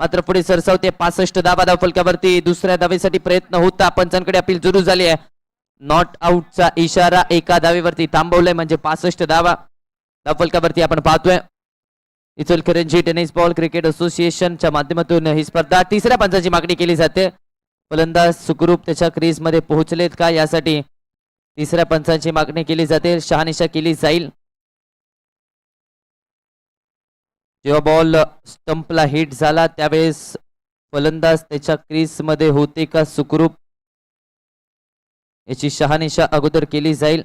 मात्र पुढे सरसावते. 65 धावा धावफलकावरती. दुसऱ्या धावेसाठी प्रयत्न होता. पंचांकडे अपील जरूर झाली आहे. नॉट आउटचा इशारा एका धावेवरती थांबवलाय म्हणजे 65 धावा धावफलकावरती आपण पाहतोय. इचलकरंजी टेनिस बॉल क्रिकेट असोसिएशनच्या माध्यमातून ही स्पर्धा 3ऱ्या पंचाची मागणी केली जाते. फलंदाज सुखरूप त्याच्या क्रीज मध्ये पोहोचलेत का यासाठी 3ऱ्या पंचाची मागणी केली जाते. शहानिशा केली जाईल. जेव्हा बॉल स्टंपला हिट झाला त्यावेळेस फलंदाज त्याच्या क्रीज मध्ये होते का सुखरूप याची शहानिशा अगोदर केली जाईल.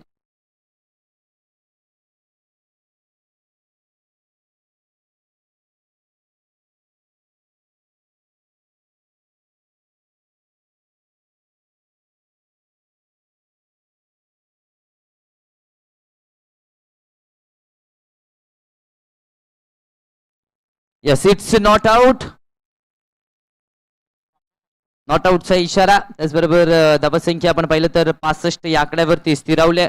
Yes it's not out. Not आउटचा इशारा. त्याचबरोबर धावसंख्या आपण पाहिलं तर 65 या आकड्यावरती स्थिरावल्या.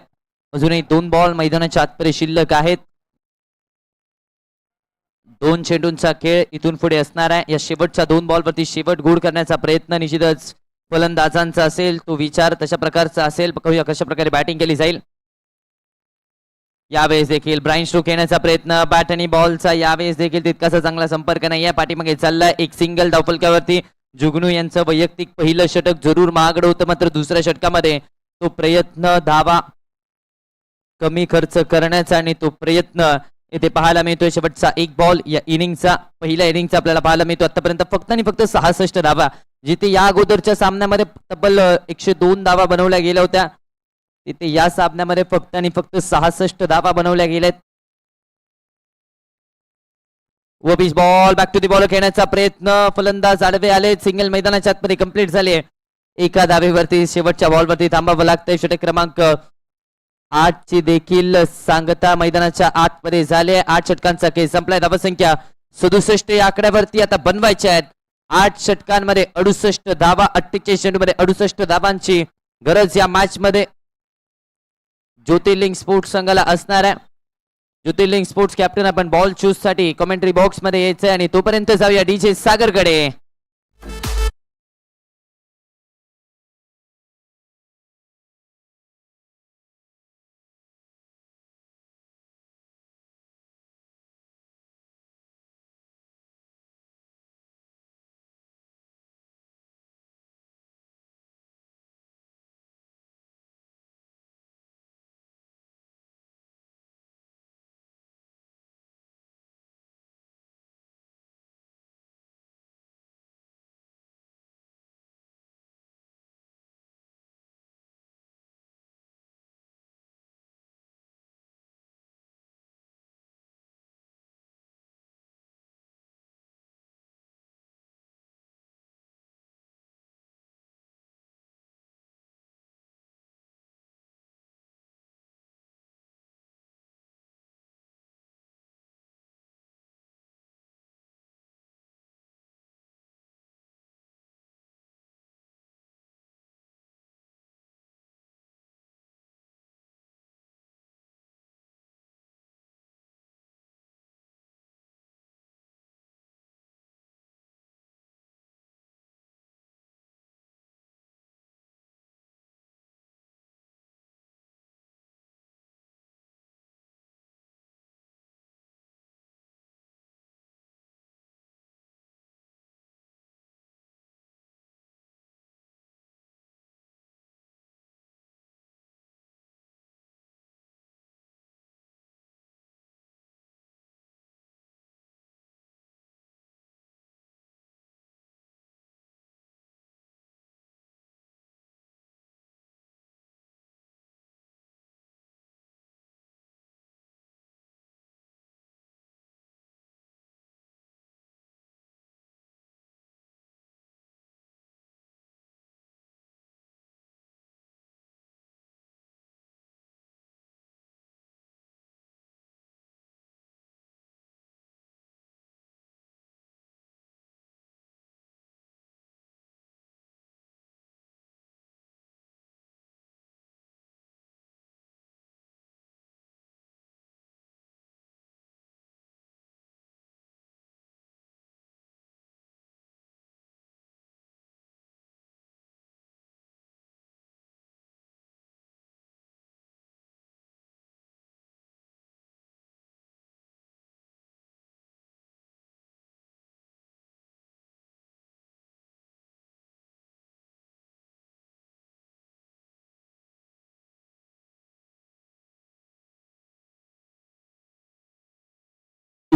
अजूनही 2 बॉल मैदानाच्या आतमध्ये शिल्लक आहेत. 2 चेंडूंचा खेळ इथून पुढे असणार आहे. या शेवटच्या 2 बॉलवरती शेवट गोड करण्याचा प्रयत्न निश्चितच फलंदाजांचा असेल. तो विचार तशा प्रकारचा असेल. बघूया कशा प्रकारे बॅटिंग केली जाईल. यावेळेस देखील ब्राईन स्ट्रोक येण्याचा प्रयत्न. बॅट आणि बॉलचा यावेळेस देखील तितकासा चांगला संपर्क नाहीये. पाठीमागे चाललाय एक सिंगल धावफलकावरती. जुगनू यांचं वैयक्तिक पहिलं षटक जरूर महागडं होतं, मात्र दुसऱ्या षटकामध्ये तो प्रयत्न धावा कमी खर्च करण्याचा आणि तो प्रयत्न इथे पाहायला मिळतोय. शेवटचा 1 बॉल या इनिंगचा, पहिल्या इनिंगचा आपल्याला पाहायला मिळतो. आतापर्यंत फक्त आणि फक्त 66 धावा, जिथे या अगोदरच्या सामन्यामध्ये तब्बल 102 धावा बनवल्या गेल्या होत्या, तिथे या सामन्यामध्ये फक्त आणि फक्त 66 धावा बनवल्या गेल्यात. व pitch ball back to the ball खेळण्याचा प्रयत्न. फलंदाज आडवे आले. सिंगल मैदानाच्या आतमध्ये कंप्लीट झाले. एका धावेवरती शेवटच्या बॉलवरती थांबावं लागतंय. षटक क्रमांक 8 ची देखील सांगता मैदानाच्या आतमध्ये झाले. 8 षटकांचा खेळ संपलाय. धावसंख्या 67 या आकड्यावरती आता बनवायच्या आहेत. 8 षटकांमध्ये 68 धावा. 48 चेंडूमध्ये 68 धावांची गरज या मॅच मध्ये ज्योतिर्लिंग स्पोर्ट्स संघाला असणार आहे. ज्योतिर्लिंग स्पोर्ट्स कॅप्टन आपण बॉल चूज साठी कमेंट्री बॉक्स मध्ये यायचंय आणि तोपर्यंत जाऊया डीजे सागरकडे.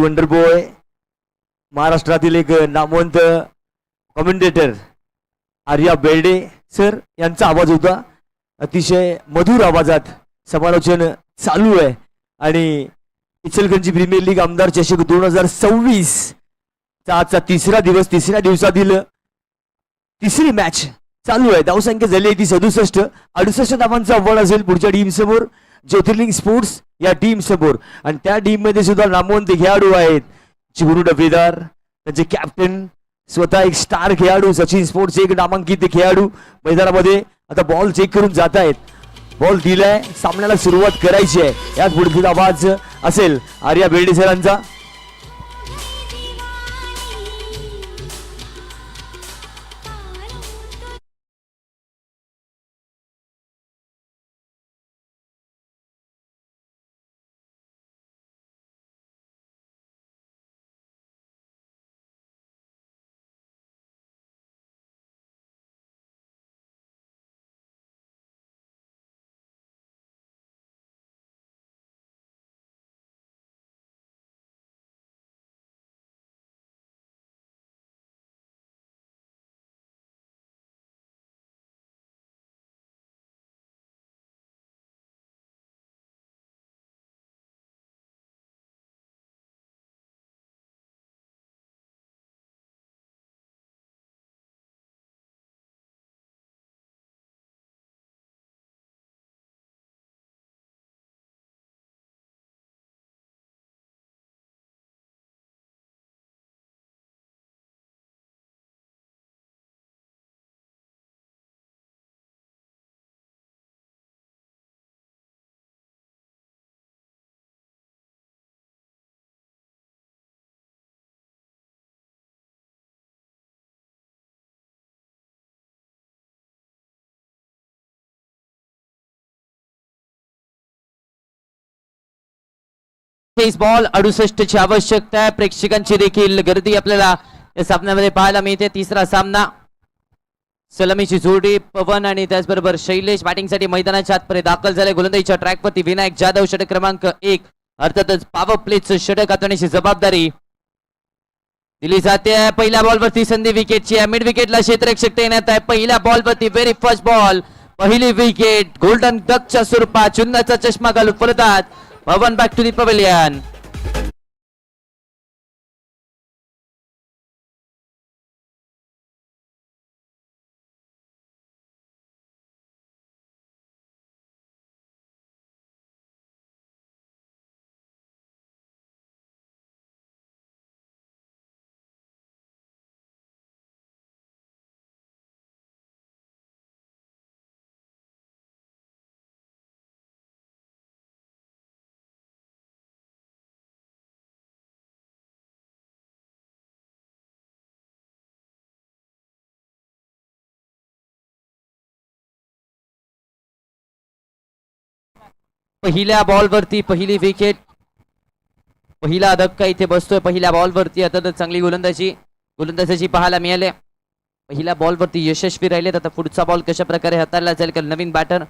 वंडर बॉय, महाराष्ट्रातील एक नामवंत कमेंटेटर आर्या बेर्डे सर यांचा आवाज होता. अतिशय मधुर आवाजात समालोचन चालू आहे आणि इचलकरंजी प्रीमियर लीग आमदार चषक 2026 चा आजचा तिसरा दिवस, तिसऱ्या दिवसातील तिसरी मॅच चालू आहे. धावसंख्या झाली आहे ती 67. 68 धावांचं आव्हान असेल पुढच्या टीम समोर, ज्योतिर्लिंग स्पोर्ट्स या टीम समोर. आणि त्या टीम मध्ये सुद्धा नामवंत खेळाडू आहेत. चिगुरू डफेदार, त्यांचे कॅप्टन, स्वतः एक स्टार खेळाडू, सचिन स्पोर्ट्स एक नामांकित खेळाडू मैदानामध्ये आता बॉल चेक करून जात आहेत. बॉल दिलाय, सामन्याला सुरुवात करायची आहे. याच पुढील आवाज असेल आर्या बेर्डे सरांचा. फेस बॉल 68 ची आवश्यकता आहे. प्रेक्षकांची देखील गर्दी आपल्याला या सामन्यामध्ये पाहायला मिळते. तिसरा सामना, सलामीची जोडी पवन आणि त्याचबरोबर शैलेश बॅटिंगसाठी मैदानाच्या आतपर्यंत दाखल झाले. गोलंदाजीच्या ट्रॅकवरती विनायक जाधव, षटक क्रमांक 1. अर्थातच पॉवर प्लेचं षटक हाताळण्याची जबाबदारी दिली जाते. पहिल्या बॉलवरती संधी विकेटची आहे. मिड विकेटला क्षेत्ररक्षक तैनात आहे. पहिल्या बॉलवरती व्हेरी फर्स्ट बॉल, पहिली विकेट. गोल्डन डकच्या स्वरूपात चुन्नाचा चष्मा घालून फलतात पवन बॅक टू दी पवेलियन. पहिल्या बॉलवरती पहिली विकेट, पहिला धक्का इथे बसतोय पहिल्या बॉलवरती. आता तर चांगली गोलंदाजी पाहायला मिळाले. पहिल्या बॉलवरती यशस्वी राहिलेत. आता पुढचा बॉल कशा प्रकारे हाताळला जाईल, कारण नवीन बॅटर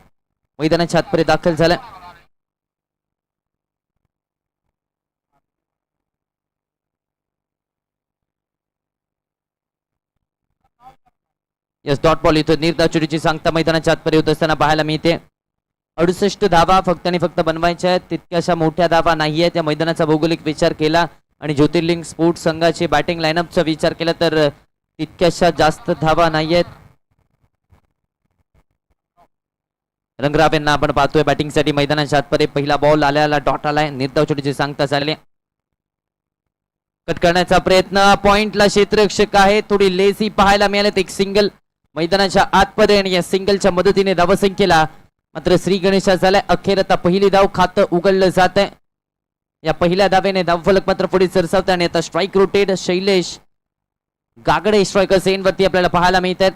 मैदानाच्या आतपर्यंत दाखल झाला. यस, डॉट बॉल इथं निर्धाव चुरीची सांगता मैदानाच्या आतपर्यंत होत असताना पाहायला मिळते. 68 धावा फक्त आणि फक्त बनवायच्या आहेत. तितक्याशा मोठ्या धावा नाहीये. त्या मैदानाचा भौगोलिक विचार केला आणि ज्योतिर्लिंग स्पोर्ट्स संघाची बॅटिंग लाईनअपचा विचार केला तर तितक्याशा जास्त धावा नाहीयेत. रंगराव यांना आपण पाहतोय बॅटिंगसाठी मैदानाच्या आतपर्यंत. पहिला बॉल आल्याला डॉट आलाय. निर्धाव चुरीची सांगता झाले. कट करण्याचा प्रयत्न, पॉइंटला क्षेत्ररक्षक आहे. थोडी लेसी पाहायला मिळालेत. एक सिंगल मैदानाच्या आतपर्यंत आणि या सिंगलच्या मदतीने धावसंख्येला मात्र श्री गणेशा झालाय. अखेर आता पहिली धाव खातं उघडलं जात आहे. या पहिल्या धावेने धावफलक मात्र पुढे सरसावत आणि आता strike rotted Shailesh Gagde striker सेनवरती आपल्याला पाहायला मिळतात.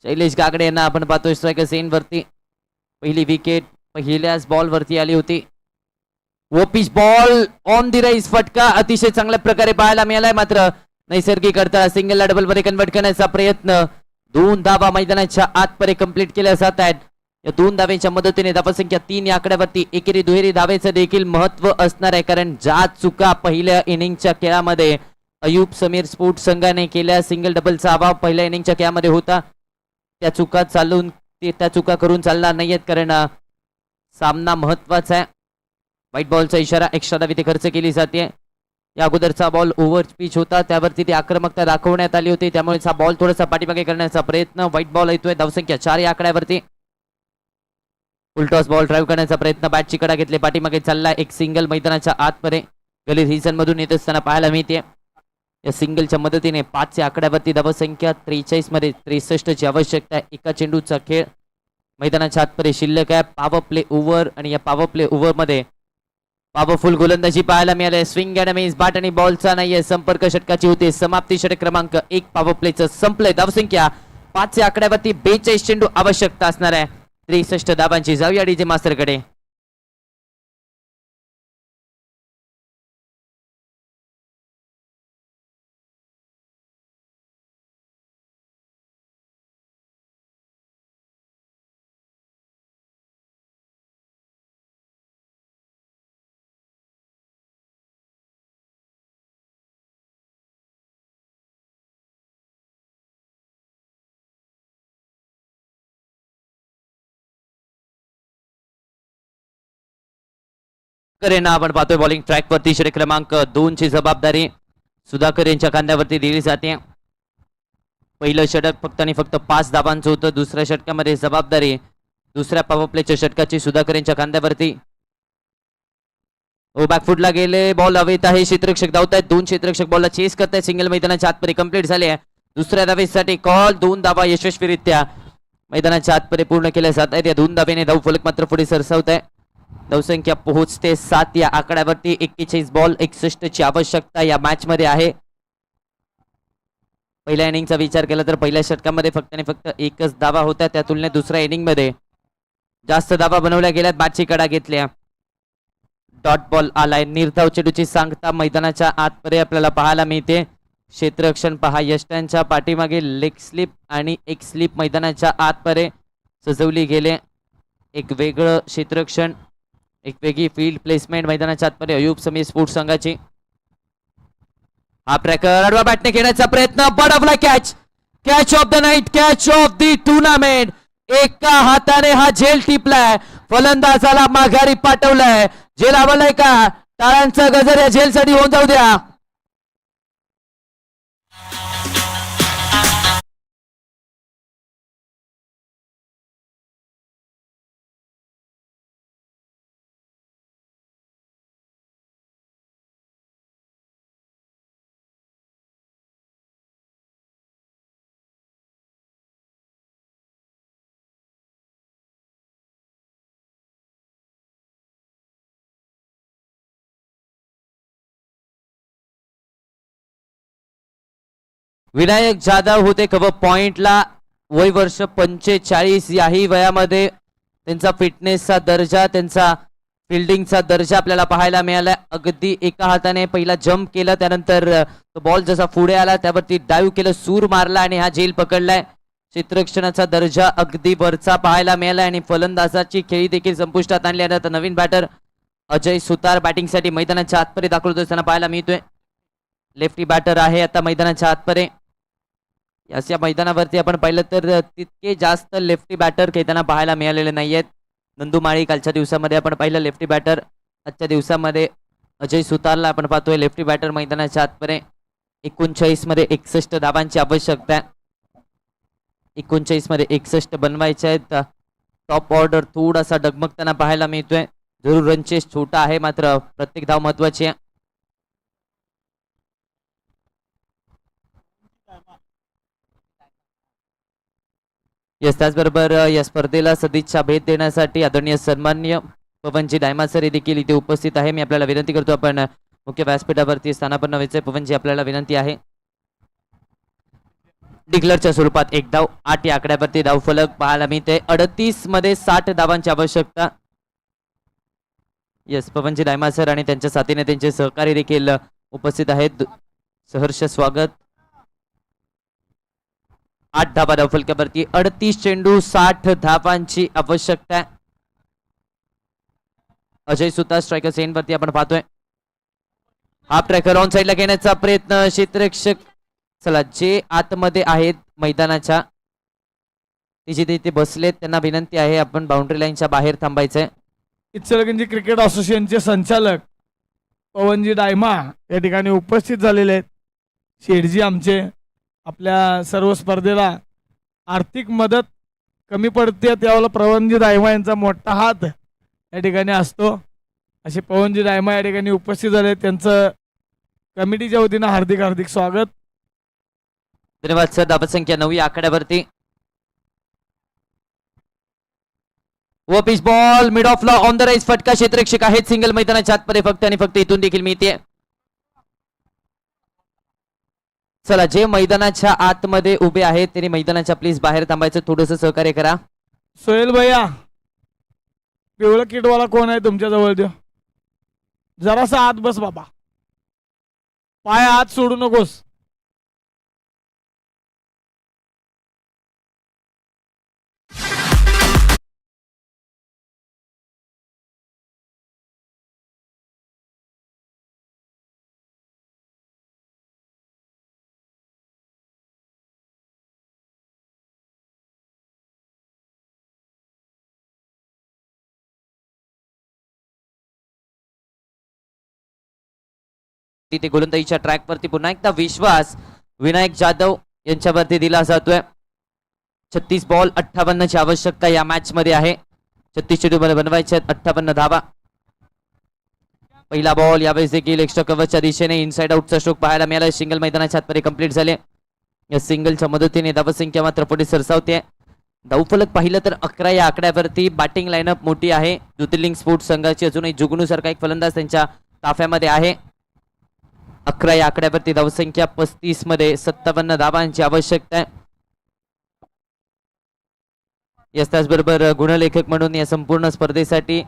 शैलेश गागडे यांना आपण पाहतोय स्ट्रायकर सेनवरती. पहिली विकेट पहिल्याच बॉलवरती आली होती. Pitch ball on the rise, फटका अतिशय चांगल्या प्रकारे पाहायला मिळालाय. मात्र नैसर्गिक अडथळा, सिंगलला डबल मध्ये कन्वर्ट करण्याचा प्रयत्न. 2 धावा मैदानाच्या आतपर्यंत कंप्लीट केल्या जात आहेत. या 2 धावेच्या मदतीने धावसंख्या 3 या आकड्यावरती एकेरी दुहेरी धावेचं देखील महत्व असणार आहे, कारण ज्या चुका पहिल्या इनिंगच्या खेळामध्ये अयूब समीर स्पोर्ट्स संघाने केल्या, सिंगल डबलचा अभाव पहिल्या इनिंगच्या खेळामध्ये होता, त्या चुका करून चालणार नाहीयेत, कारण सामना महत्वाचा आहे. व्हाईट बॉलचा इशारा, एक्स्ट्रा धाव इथे खर्च केली जाते. या अगोदरचा बॉल ओव्हर पिच होता, त्यावरती ती आक्रमकता दाखवण्यात आली होती, त्यामुळे हा बॉल थोडासा पाठीमागे करण्याचा प्रयत्न. व्हाईट बॉल येतोय, धावसंख्या 4 या आकड्यावरती. उलटॉस बॉल ड्राईव्ह करण्याचा प्रयत्न, बॅटची कडा घेतली, पाठीमागे चालला, एक सिंगल मैदानाच्या आतमध्ये गली रिजन मधून येत असताना पाहायला मिळते. या सिंगलच्या मदतीने 5 या आकड्यावरती धावसंख्या 43 मध्ये 63 ची आवश्यकता आहे. एका चेंडूचा खेळ मैदानाच्या आतमध्ये शिल्लक आहे. पॉवर प्ले ओव्हर, आणि या पॉवर प्ले ओव्हर मध्ये पॉवरफुल गोलंदाजी पाहायला मिळाली. स्विंग अँड मिस, बॅट आणि बॉलचा नाहीये संपर्क, षटकाची होते समाप्ती. षटक क्रमांक 1 पॉवर प्लेचं संपलंय. धावसंख्या 5 या आकड्यावरती 42 चेंडू आवश्यकता असणार आहे. 63 धावांची. जाऊया डीजे मास्टरकडे. यांना आपण पाहतोय बॉलिंग ट्रॅक वरती. षटक क्रमांक 2 ची जबाबदारी सुधाकर यांच्या खांद्यावरती दिली जाते. पहिलं षटक फक्त आणि फक्त 5 धावांचं होतं. दुसऱ्या षटकामध्ये जबाबदारी दुसऱ्या पॉवर प्लेच्या षटकाची सुधाकर यांच्या खांद्यावरती. बॅकफुटला गेले, बॉल हवेत आहे, क्षेत्ररक्षक धावतायत, 2 क्षेत्ररक्षक बॉलला चेस करतायत. सिंगल मैदानाच्या आतमध्ये कंप्लीट झाले आहे. दुसऱ्या धावेसाठी कॉल, 2 धावा यशस्वीरित्या मैदानाच्या आतमध्ये पूर्ण केल्या जात आहेत. या 2 धावेने धाव फलक मात्र पुढे सरसावत आहे. धावसंख्या पोहोचते 7 या आकड्यावरती. 41 बॉल 61 ची आवश्यकता या मॅच मध्ये आहे. पहिल्या इनिंगचा विचार केला तर पहिल्या षटकामध्ये फक्त आणि फक्त 1च धावा होत्या, त्या तुलनेत दुसऱ्या इनिंग मध्ये जास्त धावा बनवल्या गेल्यात. बॅटची कडा घेतल्या, डॉट बॉल आलाय. निर्धाव चेंडूची सांगता मैदानाच्या आतमध्ये आपल्याला पाहायला मिळते. क्षेत्ररक्षण पहा, यष्टांच्या पाठीमागे लेग स्लिप आणि एक स्लिप मैदानाच्या आतमध्ये सजवली गेले. एक वेगळं क्षेत्ररक्षण, एक वेगळी फील्ड प्लेसमेंट मैदानाच्या आतमध्ये अयूब समीर स्पोर्ट्स संघाची. हा ट्रॅकर आडवा बॅटने घेण्याचा प्रयत्न, बडवला catch, catch of the night, catch of the tournament. एका हाताने हा झेल टिपलाय, फलंदाजाला माघारी पाठवलाय. झेल आवडलाय का? टाळ्यांचा गजर या झेलसाठी होऊन जाऊ द्या. विनायक जाधव होते कव्हर पॉइंटला. वय वर्ष 45. याही वयामध्ये त्यांचा फिटनेसचा दर्जा, त्यांचा फिल्डिंगचा दर्जा आपल्याला पाहायला मिळाला. अगदी एका हाताने पहिला जम्प केला, त्यानंतर तो बॉल जसा पुढे आला त्यावरती डाईव्ह केलं, सूर मारला आणि हा झेल पकडलाय. क्षेत्ररक्षणाचा दर्जा अगदी वरचा पाहायला मिळाला आणि फलंदाजाची खेळी देखील संपुष्टात आणली. आता नवीन बॅटर अजय सुतार बॅटिंगसाठी मैदानाच्या आतमध्ये दाखल होत असताना पाहायला मिळतोय. लेफ्टी बॅटर आहे आता मैदानाच्या आतमध्ये. या मैदानावरती आपण पाहिलं तर तितके जास्त लेफ्टी बॅटर खेळताना पाहायला मिळालेले नाहीयेत. नंदुमाळी कालच्या दिवसामध्ये आपण पाहिलं लेफ्टी बॅटर, आजच्या दिवसामध्ये अजय सुतारला आपण पाहतोय लेफ्टी बॅटर मैदानाच्या आतमध्ये. 39 मध्ये 61 धावांची आवश्यकता आहे. 39 मध्ये 61 बनवायचे आहेत. टॉप ऑर्डर थोडासा डगमगताना पाहायला मिळतोय. जरूर रन चेस छोटा आहे, मात्र प्रत्येक धाव महत्वाची आहे. यस, त्याचबरोबर या स्पर्धेला सदिच्छा भेट देण्यासाठी आदरणीय सन्मान्य पवनजी डायमा सर देखील इथे उपस्थित आहे. मी आपल्याला विनंती करतो आपण मुख्य व्यासपीठावरती स्थानापन्न व्हायचे. पवनजी आपल्याला विनंती आहे. डिक्लरच्या स्वरूपात 1 धाव. 8 या आकड्यावरती धाव फलक पाहायला मिळते. 38 मध्ये 60 धावांची आवश्यकता. यस, पवनजी डायमा सर आणि त्यांच्या साथीने त्यांचे सहकारी देखील उपस्थित आहेत. सहर्ष स्वागत. 8 धावा धावफलकावरती. 38 चेंडू 60 धावांची आवश्यकता आहे. अजय सुद्धा स्ट्रायकर एंड वरती आपण पाहतोय. हाफ ट्रॅकर ऑन साईडला घेण्याचा प्रयत्न क्षेत्ररक्षक. चला, जे आतमध्ये आहेत मैदानाच्या ते जिथे ते बसलेत त्यांना विनंती आहे आपण बाउंड्री लाईनच्या बाहेर थांबायचंय. इचलकरंजी क्रिकेट असोसिएशनचे संचालक पवनजी डायमा या ठिकाणी उपस्थित झालेले आहेत. शेठजी आमचे आपल्या सर्व स्पर्धेला आर्थिक मदत कमी पडते त्यावेळेला पवनजी डायमा यांचा मोठा हात या ठिकाणी असतो. असे पवनजी डायमा या ठिकाणी उपस्थित झाले. त्यांचं कमिटीच्या वतीनं हार्दिक हार्दिक स्वागत. धन्यवाद सर. धावसंख्या 9 या आकड्यावरती. व पिच बॉल मिड ऑफला ऑन द राईज. फटका क्षेत्ररक्षक आहेत सिंगल मैदानाच्या आतमध्ये फक्त आणि फक्त इथून देखील मिळते. चला, जे मैदानाच्या आतमध्ये उभे आहेत त्यांनी मैदानाच्या प्लीज बाहेर थांबायचं. थोडस सहकार्य करा. सोहेल भैया, पिवळं किटवाला कोण आहे तुमच्या जवळ? देऊ जरासा आत बस बाबा, पाय आत सोडू नकोस. तिथे गोलंदाजीच्या ट्रॅकवरती पुन्हा एकदा विश्वास विनायक जाधव यांच्यावरती दिला जातोय. 36 बॉल 58 ची आवश्यकता या मॅच मध्ये आहे. 36 चेंडू मध्ये बनवायचे 58 धावा. पहिला बॉल यावेळेस देखील एक्स्ट्रा कव्हरच्या दिशेने इनसाइड आउटचा स्ट्रोक पाहायला मिळाला. सिंगल मैदानाच्या आतमध्ये कंप्लीट झाले. या सिंगलच्या मदतीने धावसंख्या मात्र पुढे सरसावते. धावफलक पाहिलं तर 11 या आकड्यावरती. बॅटिंग लाईनअप मोठी आहे. ज्योतिर्लिंग स्पोर्ट्स संघाची अजूनही जुगनू सारखा एक फलंदाज त्यांच्या ताफ्यामध्ये आहे. 11 या आकड्यावरती धावसंख्या 35 मध्ये 57 धावांची आवश्यकता आहे. याच त्याचबरोबर गुणलेखक म्हणून या संपूर्ण स्पर्धेसाठी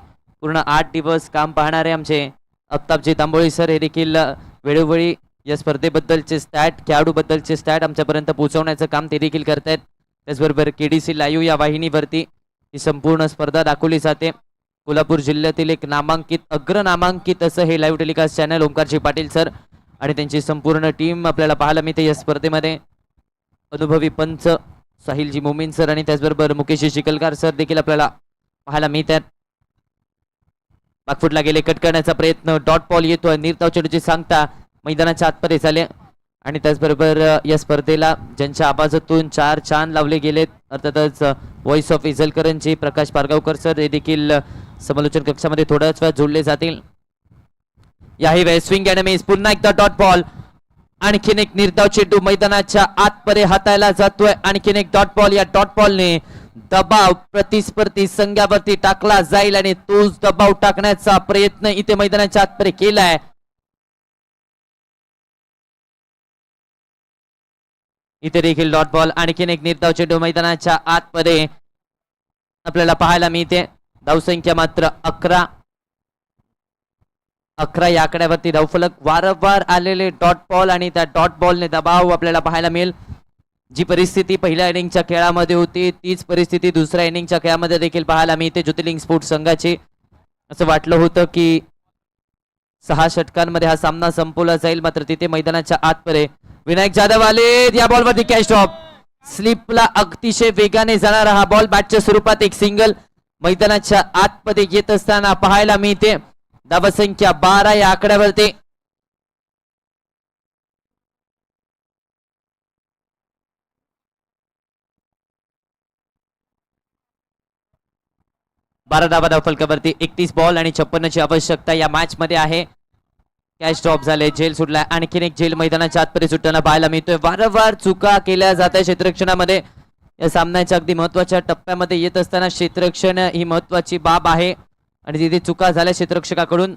पूर्ण 8 दिवस काम पाहणारे आमचे आफताबजी तांबोळी सर हे देखील वेळोवेळी या स्पर्धेबद्दलचे स्टॅट, खेळाडूबद्दलचे स्टॅट आमच्यापर्यंत पोहोचवण्याचं काम ते देखील करतायत. त्याचबरोबर केडीसी लाईव्ह या वाहिनीवरती ही संपूर्ण स्पर्धा दाखवली जाते. कोल्हापूर जिल्ह्यातील एक नामांकित, अग्र नामांकित असं हे live telecast channel Omkarji Patil sir आणि त्यांची संपूर्ण टीम आपल्याला पाहायला मिळते या स्पर्धेमध्ये. अनुभवी पंच साहिलजी मोमीन सर आणि त्याचबरोबर मुकेशजी चिखलकर सर देखील आपल्याला पाहायला मिळतात. बागफुटला गेले, कट करण्याचा प्रयत्न, डॉट बॉल येतोय. निर्धाव चेंडूची सांगता मैदानाच्या आतमध्ये झाले आणि त्याचबरोबर या स्पर्धेला ज्यांच्या आवाजातून 4 चांद लावले गेलेत अर्थातच voice of Ichalkaranji Prakash Pargaonkar sir हे देखील समालोचन कक्षामध्ये थोड्याच वेळात जोडले जातील. याही वेळेस स्विंग अँड मिस, पुन्हा एकदा डॉट बॉल. आणखीन एक निर्धाव चेंडू मैदानाच्या आतमध्ये हाताळला जातोय. आणखीन एक डॉट बॉल. या डॉट बॉलने दबाव प्रतिस्पर्धी संघावरती टाकला जाईल आणि तोच दबाव टाकण्याचा प्रयत्न इथे मैदानाच्या आतमध्ये केलाय. इथे देखील डॉट बॉल. आणखीन एक निर्धाव चेंडू मैदानाच्या आतमध्ये आपल्याला पाहायला मिळते. धावसंख्या मात्र 11 या आकड्यावरती धावफलक. वारंवार आलेले डॉट बॉल आणि त्या डॉट बॉलने दबाव आपल्याला पाहायला मिळेल. जी परिस्थिती पहिल्या इनिंगच्या खेळामध्ये होती तीच परिस्थिती दुसऱ्या इनिंगच्या खेळामध्ये देखील पाहायला मिळते ज्योतिर्लिंग स्पोर्ट्स संघाची. असं वाटलं होतं की 6 षटकांमध्ये हा सामना संपवला जाईल, मात्र तिथे मैदानाच्या आतमध्ये विनायक जाधव आले. या बॉलवरती कॅच ड्रॉप. स्लिपला अतिशय वेगाने जाणारा हा बॉल बॅटच्या स्वरूपात एक सिंगल मैदानाच्या आतमध्ये येत असताना पाहायला मिळते. धावसंख्या 12 या आकड्यावरती. बारा धावा धावफलकावरती. 31 बॉल आणि 56 ची आवश्यकता या मॅच मध्ये आहे. कॅच ड्रॉप झाले, झेल सुटलाय. आणखीन एक झेल मैदानाच्या आतमध्ये सुटताना पाहायला मिळतोय. वारंवार चुका केल्या जात आहे क्षेत्ररक्षणामध्ये. या सामन्याच्या अगदी महत्वाच्या टप्प्यामध्ये येत असताना क्षेत्ररक्षण ही महत्वाची बाब आहे आणि तिथे चुका झाल्या क्षेत्ररक्षकाकडून.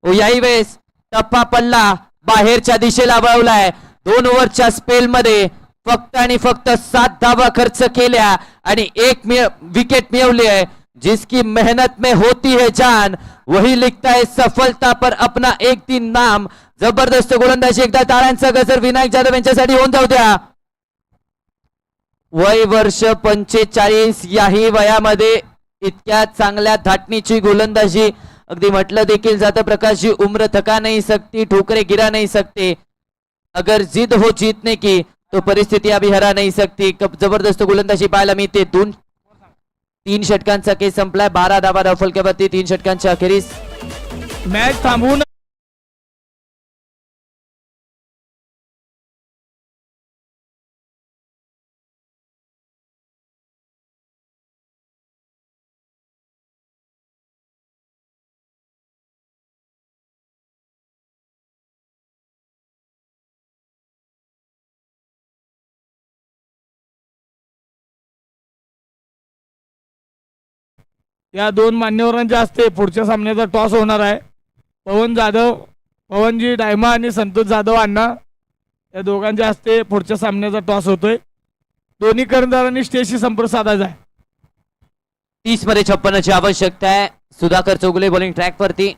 याही वेळेस टप्पा पल्ला बाहेरच्या दिशेला वळवलाय. 2 ओव्हरच्या स्पेल मध्ये फक्त आणि फक्त 7 धावा खर्च केल्या आणि 1 विकेट मिळवली आहे. जिसकी मेहनत में होती है जान वही लिखता है सफलता पर अपना एक दिन नाम. जबरदस्त गोलंदाजी. एकदा टाळ्यांचा गजर विनायक जाधव यांच्यासाठी होऊन जाऊ द्या. वय वर्ष 45, याही वयामध्ये इतक्या चांगल्या धाटणीची गोलंदाजी, अगदी म्हटलं देखील जातं प्रकाश जी, उम्र थका नहीं सकती, ठोकरे गिरा नहीं सकते, अगर जिद हो जीतने की तो परिस्थिती अभी हरा नहीं सकती. जबरदस्त गोलंदाजी पाहायला मिळते. 3 षटकांचा खेळ संपलाय. 12 धावा धावफलकावरती 3 षटकांच्या अखेरीस. मॅच थांबवून या 2 मान्यवरांच्या हस्ते पुढच्या सामन्याचा टॉस होणार आहे. पवन जाधव, पवनजी डायमा आणि संतोष जाधव अण्णा या दोघांच्या हस्ते पुढच्या सामन्याचा टॉस होतोय. दोन्ही कर्णधारांनी स्टेजशी संपर्क साधायचा आहे. 30 मध्ये 56ची आवश्यकता आहे. सुधाकर चौगुले बॉलिंग ट्रॅक वरती.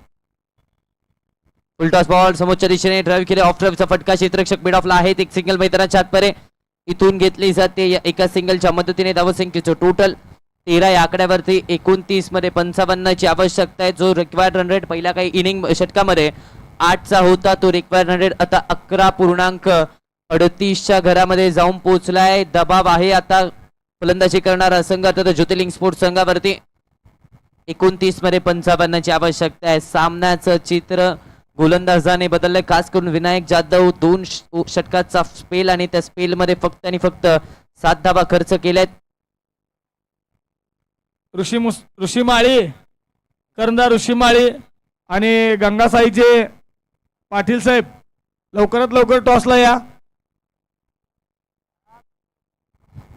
फुलटॉस बॉल समोरच्या दिशेने ड्राईव्ह केले. ऑफ ड्राईव्हचा फटका क्षेत्ररक्षक मिड ऑफला आहेत. एक सिंगल मैदानाच्या आतपरे इथून घेतली जाते. या एका सिंगलच्या मदतीने धावसंख्येचं टोटल 13 या आकड्यावरती. 29 मध्ये 55ची आवश्यकता आहे. जो रिक्वायर्ड रन रेट पहिल्या काही इनिंग षटकामध्ये 8चा होता, तो रिक्वायर्ड रन रेट आता 11.38च्या घरामध्ये जाऊन पोहोचलाय. दबाव आहे आता फलंदाजी करणारा संघ आता ज्योतिर्लिंग स्पोर्ट्स संघावरती. 29 मध्ये 55ची आवश्यकता आहे. सामन्याचं चित्र गोलंदाजाने बदललंय, खास करून विनायक जाधव. 2 षटकाचा स्पेल आणि त्या स्पेल मध्ये फक्त आणि फक्त 7 धावा खर्च केल्यात. ऋषी माळी, कर्णधार ऋषी माळी आणि गंगासाईचे पाटील साहेब लवकरात लवकर टॉसला या.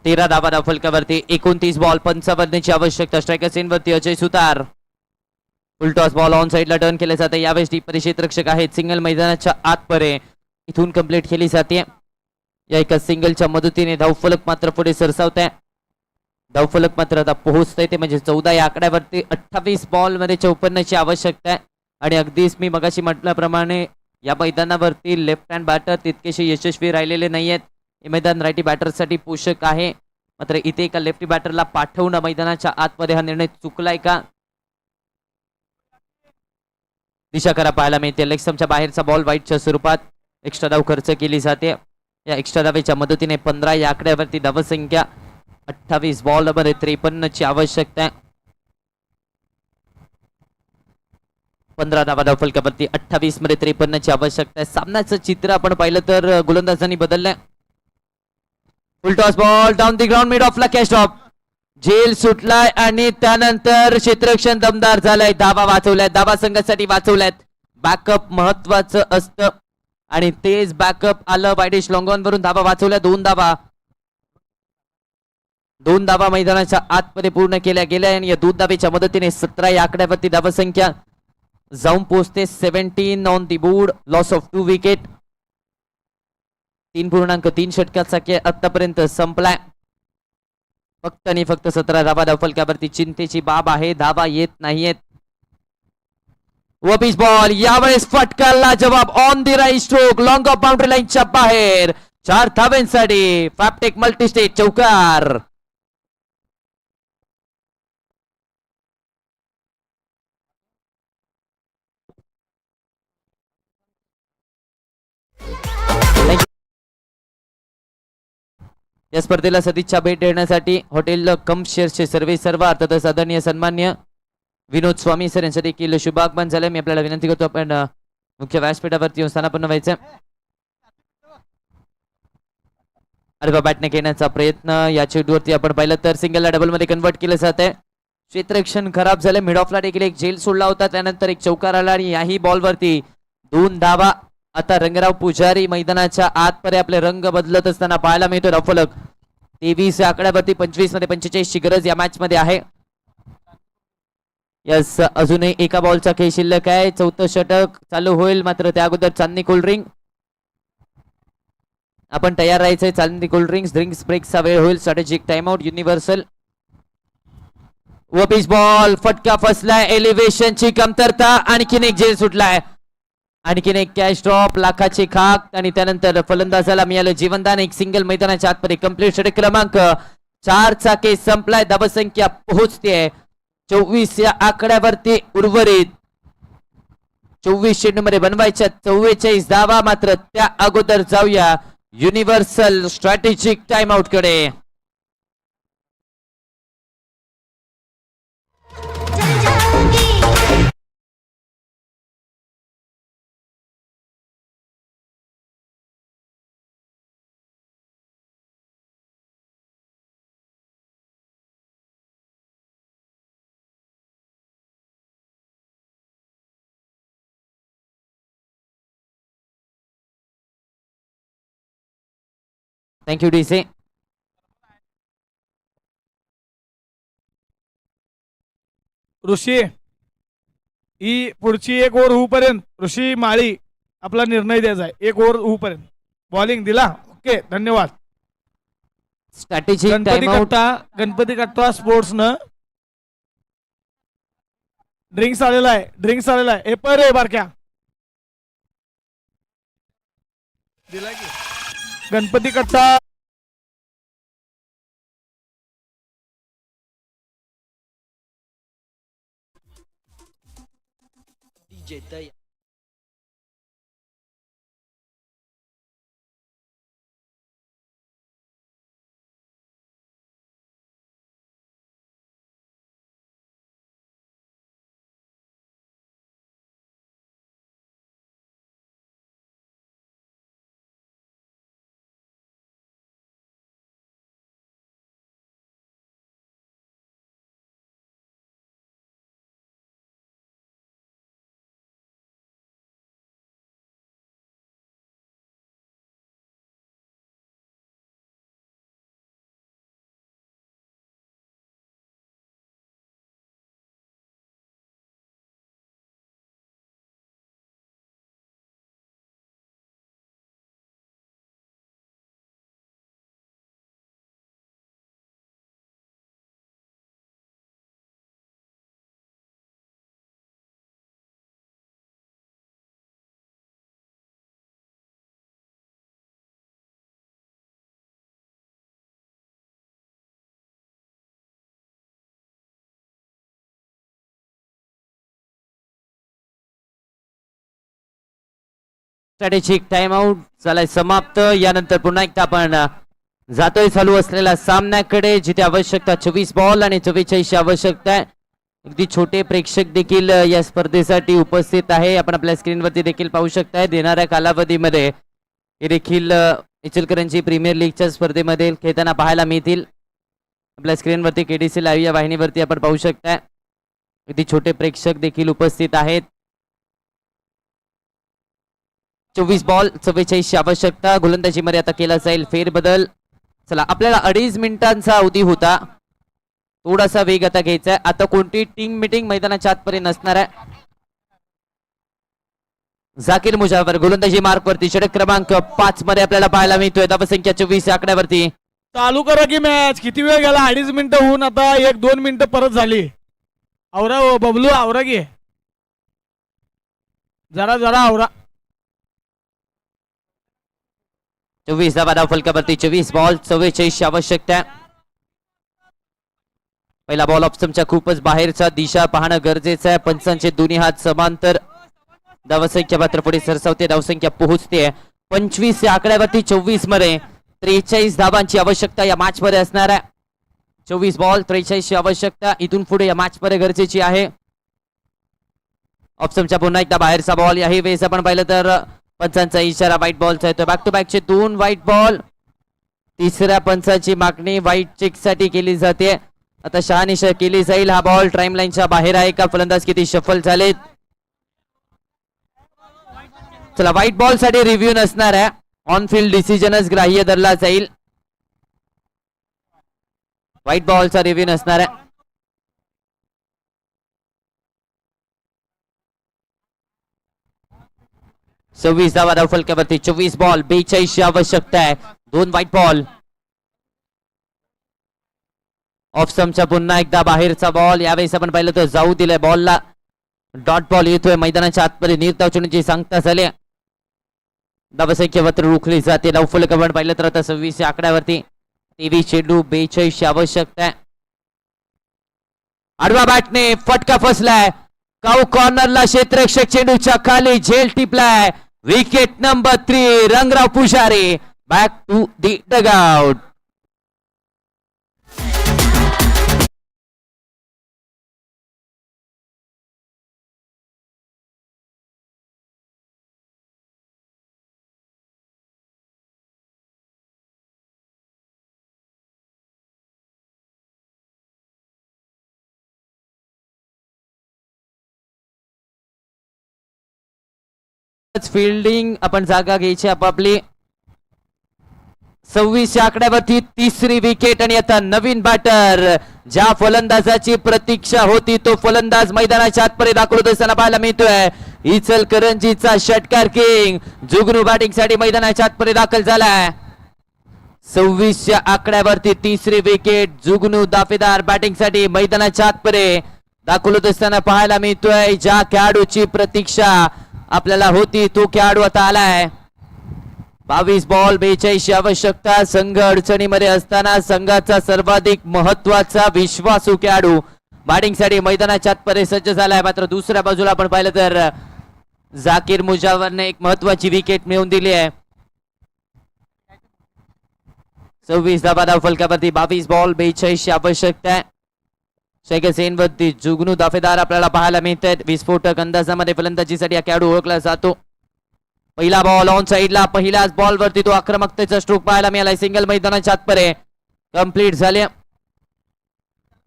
13 धावा धावफलकावरती. 29 बॉल 55ची आवश्यकता. स्ट्रायकर सेनवरती Ajay Sutar. Full toss ball on साइडला टर्न केले जाते. यावेळेस डीप क्षेत्ररक्षक आहेत. सिंगल मैदानाच्या आतपरे इथून कंप्लीट केली जाते. या एका सिंगलच्या मदतीने धावफलक मात्र पुढे सरसावत आहे. धावफलक मात्र आता पोहोचतंय ते म्हणजे 14 या आकड्यावरती. 28 बॉल मध्ये 54ची आवश्यकता आहे. आणि अगदीच मी मगाशी म्हटल्याप्रमाणे या मैदानावरती लेफ्ट हँड बॅटर तितकेसे यशस्वी राहिलेले नाहीयेत. हे मैदान रायटी बॅटरसाठी पोषक आहे. मात्र इथे एका लेफ्टी बॅटरला पाठवणं मैदानाच्या आतमध्ये हा निर्णय चुकलाय का? दिशा करा पाहायला मिळते. लेग स्टंपच्या बाहेरचा बॉल वाईटच्या स्वरूपात. एक्स्ट्रा धाव खर्च केली जाते. या एक्स्ट्रा धावेच्या मदतीने 15 या आकड्यावरती धावसंख्या. 28 बॉल मध्ये 53ची आवश्यकता आहे. 15 धावा धावफलकावरती. 28 मध्ये 53ची आवश्यकता आहे. सामन्याचं चित्र आपण पाहिलं तर गोलंदाजांनी बदललंय. Full toss ball down the ground mid ऑफला कॅच ड्रॉप. झेल सुटलाय आणि त्यानंतर क्षेत्ररक्षण दमदार झालंय. धावा वाचवल्यात, धावा संघासाठी वाचवल्यात. बॅकअप महत्वाचं असतं आणि तेच बॅकअप आलं. वायडिश लॉंगॉन वरून धावा वाचवल्या. 2 धावा मैदानाच्या आतमध्ये पूर्ण केल्या गेल्या आणि या 2 धावेच्या मदतीने 17 या आकड्यावरती धावसंख्या जाऊन पोहोचते. 17 on the board. Loss of 2 wicket. 3.3 षटकाचा खेळ आतापर्यंत संपलाय. फक्त आणि फक्त 17 धावा धावफलकावरती. चिंतेची बाब आहे, धावा येत नाहीयेत. वपीस बॉल यावेळेस फटकाला जवाब on the right stroke. Long off boundary लाईनच्या बाहेर. 4 धाव्यांसाठी फॅप्टेक मल्टीस्टेट चौकार. या स्पर्धेला सदिच्छा भेट देण्यासाठी हॉटेल कम शेअर्सचे सर्वे सर्व अर्थातच आदरणीय सन्मान्य विनोद स्वामी सर यांचं देखील शुभागमन झालं. मी आपल्याला विनंती करतो आपण मुख्य व्यासपीठावरती येऊन स्थानापन्न व्हायचं. अरे बॅटने घेण्याचा प्रयत्न. या चेंडूवरती आपण पाहिलं तर सिंगलला डबल मध्ये कन्वर्ट केलं जात आहे. क्षेत्ररक्षण खराब झालं. मिड ऑफला देखील एक झेल सोडला होता, त्यानंतर एक चौकार आला आणि याही बॉलवरती 2 धावा. आता रंगराव पुजारी मैदानाच्या आतपर्यंत आपले रंग बदलत असताना पाहायला मिळतो. धावफलक 23 आकड्यावरती. 25 मध्ये 45ची गरज या मॅच मध्ये आहे. यस, अजूनही एका बॉलचा खेळ शिल्लक आहे. 4थं षटक चालू होईल, मात्र त्या अगोदर चांदणी कोल्ड्रिंक आपण तयार राहायचंय. चांदणी कोल्ड्रिंक्स ड्रिंक्स ब्रेकचा वेळ होईल. Strategic timeout universal. वपीस बॉल फटका फसलाय. एलिव्हेशनची कमतरता. आणखीन एक झेल सुटलाय. आणखीन एक कॅश ड्रॉप, लाखाची खाक आणि त्यानंतर फलंदाजाला मिळालं जीवनदान. एक सिंगल मैदानाच्या आतमध्ये कंप्लीट. षटक क्रमांक 4 चा केस संपलाय. धावसंख्या पोहोचते 24 या आकड्यावरती. उर्वरित 24 चेंडूमध्ये बनवायच्या 44 धावा. मात्र त्या अगोदर जाऊया युनिव्हर्सल स्ट्रॅटेजिक टाइम आउट कडे. Thank you DC. ऋषी ही पुढची एक ओव्हर होऊपर्यंत ऋषी माळी आपला निर्णय द्यायचा आहे. एक ओव्हर होऊपर्यंत बॉलिंग दिला. ओके, धन्यवाद. Strategic Ganpati time out. कट्टा, गणपती कट्टा स्पोर्ट्स न ड्रिंक्स आलेला आहे. ड्रिंक्स आलेला आहे. ए पर रे बारक्या दिला की गणपती कट्टा. स्ट्रॅटेजिक टाइम आउट झालाय समाप्त. यानंतर पुन्हा एकदा आपण जातोय चालू असलेल्या सामन्याकडे, जिथे आवश्यकता 24 बॉल आणि 44 आवश्यकता आहे. अगदी छोटे प्रेक्षक देखील या स्पर्धेसाठी उपस्थित आहे. आपण आपल्या स्क्रीनवरती देखील पाहू शकताय. देणाऱ्या कालावधीमध्ये हे देखील इचलकरंजी प्रीमियर लीगच्या स्पर्धेमध्ये खेळताना पाहायला मिळतील. आपल्या स्क्रीनवरती केडीसी लाईव्ह या वाहिनीवरती आपण पाहू शकताय. अगदी छोटे प्रेक्षक देखील उपस्थित आहेत. 24 बॉल 44 आवश्यकता. गोलंदाजीमध्ये आता केला जाईल फेरबदल. चला, आपल्याला 2.5 मिनिटांचा अवधी होता. थोडासा वेग आता घ्यायचा आहे. आता कोणती टीम मीटिंग मैदानाच्या आतपर्यंत नसणार आहे. झाकीर मुजावर गोलंदाजी मार्क वरती. षटक क्रमांक 5 मध्ये आपल्याला पाहायला मिळतोय. धावसंख्या 24 या आकड्यावरती. चालू करा की मॅच. किती वेळ गेला? 2.5 मिनिटं होऊन आता 1-2 मिनिटं परत झाली. आवरा ओ बबलू, आवरा की जरा जरा आवरा. 24 धावा धाव फलकावरती. 24 बॉल 44 आवश्यकता. पहिला बॉल ऑप्शनच्या खूपच बाहेरचा. दिशा पाहणं गरजेचं आहे. पंचांचे दोन्ही हात समांतर. धावसंख्या मात्र पुढे सरसावते. धावसंख्या पोहोचते 25 या आकड्यावरती. 24 मध्ये 43 धावांची आवश्यकता या मॅच मध्ये असणार आहे. 24 बॉल 43 ची आवश्यकता इथून पुढे या मॅच मध्ये गरजेची आहे. ऑप्शनच्या पुन्हा एकदा बाहेरचा बॉल. याही वेळेस आपण पाहिलं तर पंचांचा इशारा व्हाईट बॉलचा येतो. बॅक टू बॅकचे 2 व्हाईट बॉल. तिसऱ्या पंचाची मागणी व्हाईट चेक साठी केली जाते. आता शहानिशा केली जाईल. हा बॉल टाइम लाईनच्या बाहेर आहे का? फलंदाज किती शफल झालेत? चला, व्हाईट बॉल साठी रिव्ह्यू नसणार आहे. ऑन फील्ड डिसिजनच ग्राह्य धरला जाईल. व्हाईट बॉलचा रिव्ह्यू नसणार आहे. सव्वीस धावा धाव फलकावरती. 24 बॉल 42 आवश्यकता आहे. 2 व्हाईट बॉल. ऑफ स्टंपच्या पुन्हा एकदा बाहेरचा बॉल. यावेळेस आपण पाहिलं तर जाऊ दिलाय बॉलला. डॉट बॉल येतोय मैदानाच्या आतमध्ये निर्धाव चेंडूची सांगता झाली. धावसंख्या मात्र रोखली जाते. डावफलक आपण पाहिलं तर आता 26 या आकड्यावरती 23 चेंडू 42 आवश्यकता आहे. आडवा बॅटने फटका फसलाय. काऊ कॉर्नरला क्षेत्ररक्षक चेंडूच्या खाली झेल टिपलाय. Wicket number 3 Rangrao Pujari back to the dugout. Fielding आपण जागा घ्यायची आपापली. 26 आकड्यावरती तिसरी विकेट आणि आता नवीन बॅटर ज्या फलंदाजाची प्रतीक्षा होती तो फलंदाज मैदानाच्या आतमध्ये दाखवत असताना पाहायला मिळतोय. इचलकरंजीचा षटकार किंग जुगनू बॅटिंग साठी मैदानाच्या आतमध्ये दाखल झालाय. 26 आकड्यावरती तिसरी विकेट जुगनू दाफेदार बॅटिंग साठी मैदानाच्या आतमध्ये दाखवत असताना पाहायला मिळतोय. ज्या खेळाडूची प्रतीक्षा आपल्याला होती तो खेळाडू आता आलाय. 22 बॉल 42 आवश्यकता. संघ अडचणीमध्ये असताना संघाचा सर्वाधिक महत्वाचा विश्वासू खेळाडू बॅटिंग साठी मैदानाच्या आतमध्ये सज्ज झालाय. मात्र दुसऱ्या बाजूला आपण पाहिलं तर झाकीर मुजावरने एक महत्वाची विकेट मिळवून दिली आहे. 26 धावा फलकावरती 22 बॉल 42 आवश्यकता आहे. शेख सेन वरती जुगनू दाफेदार आपल्याला पाहायला मिळत आहेत. विस्फोटक अंदाजामध्ये फलंदाजीसाठी हा खेळाडू ओळखला जातो. पहिला बॉल ऑन साइडला. पहिल्याच बॉल वरती तो आक्रमकतेचा स्ट्रोक पाहायला मिळाला. सिंगल मैदानाच्या आतमध्ये कंप्लीट झाले.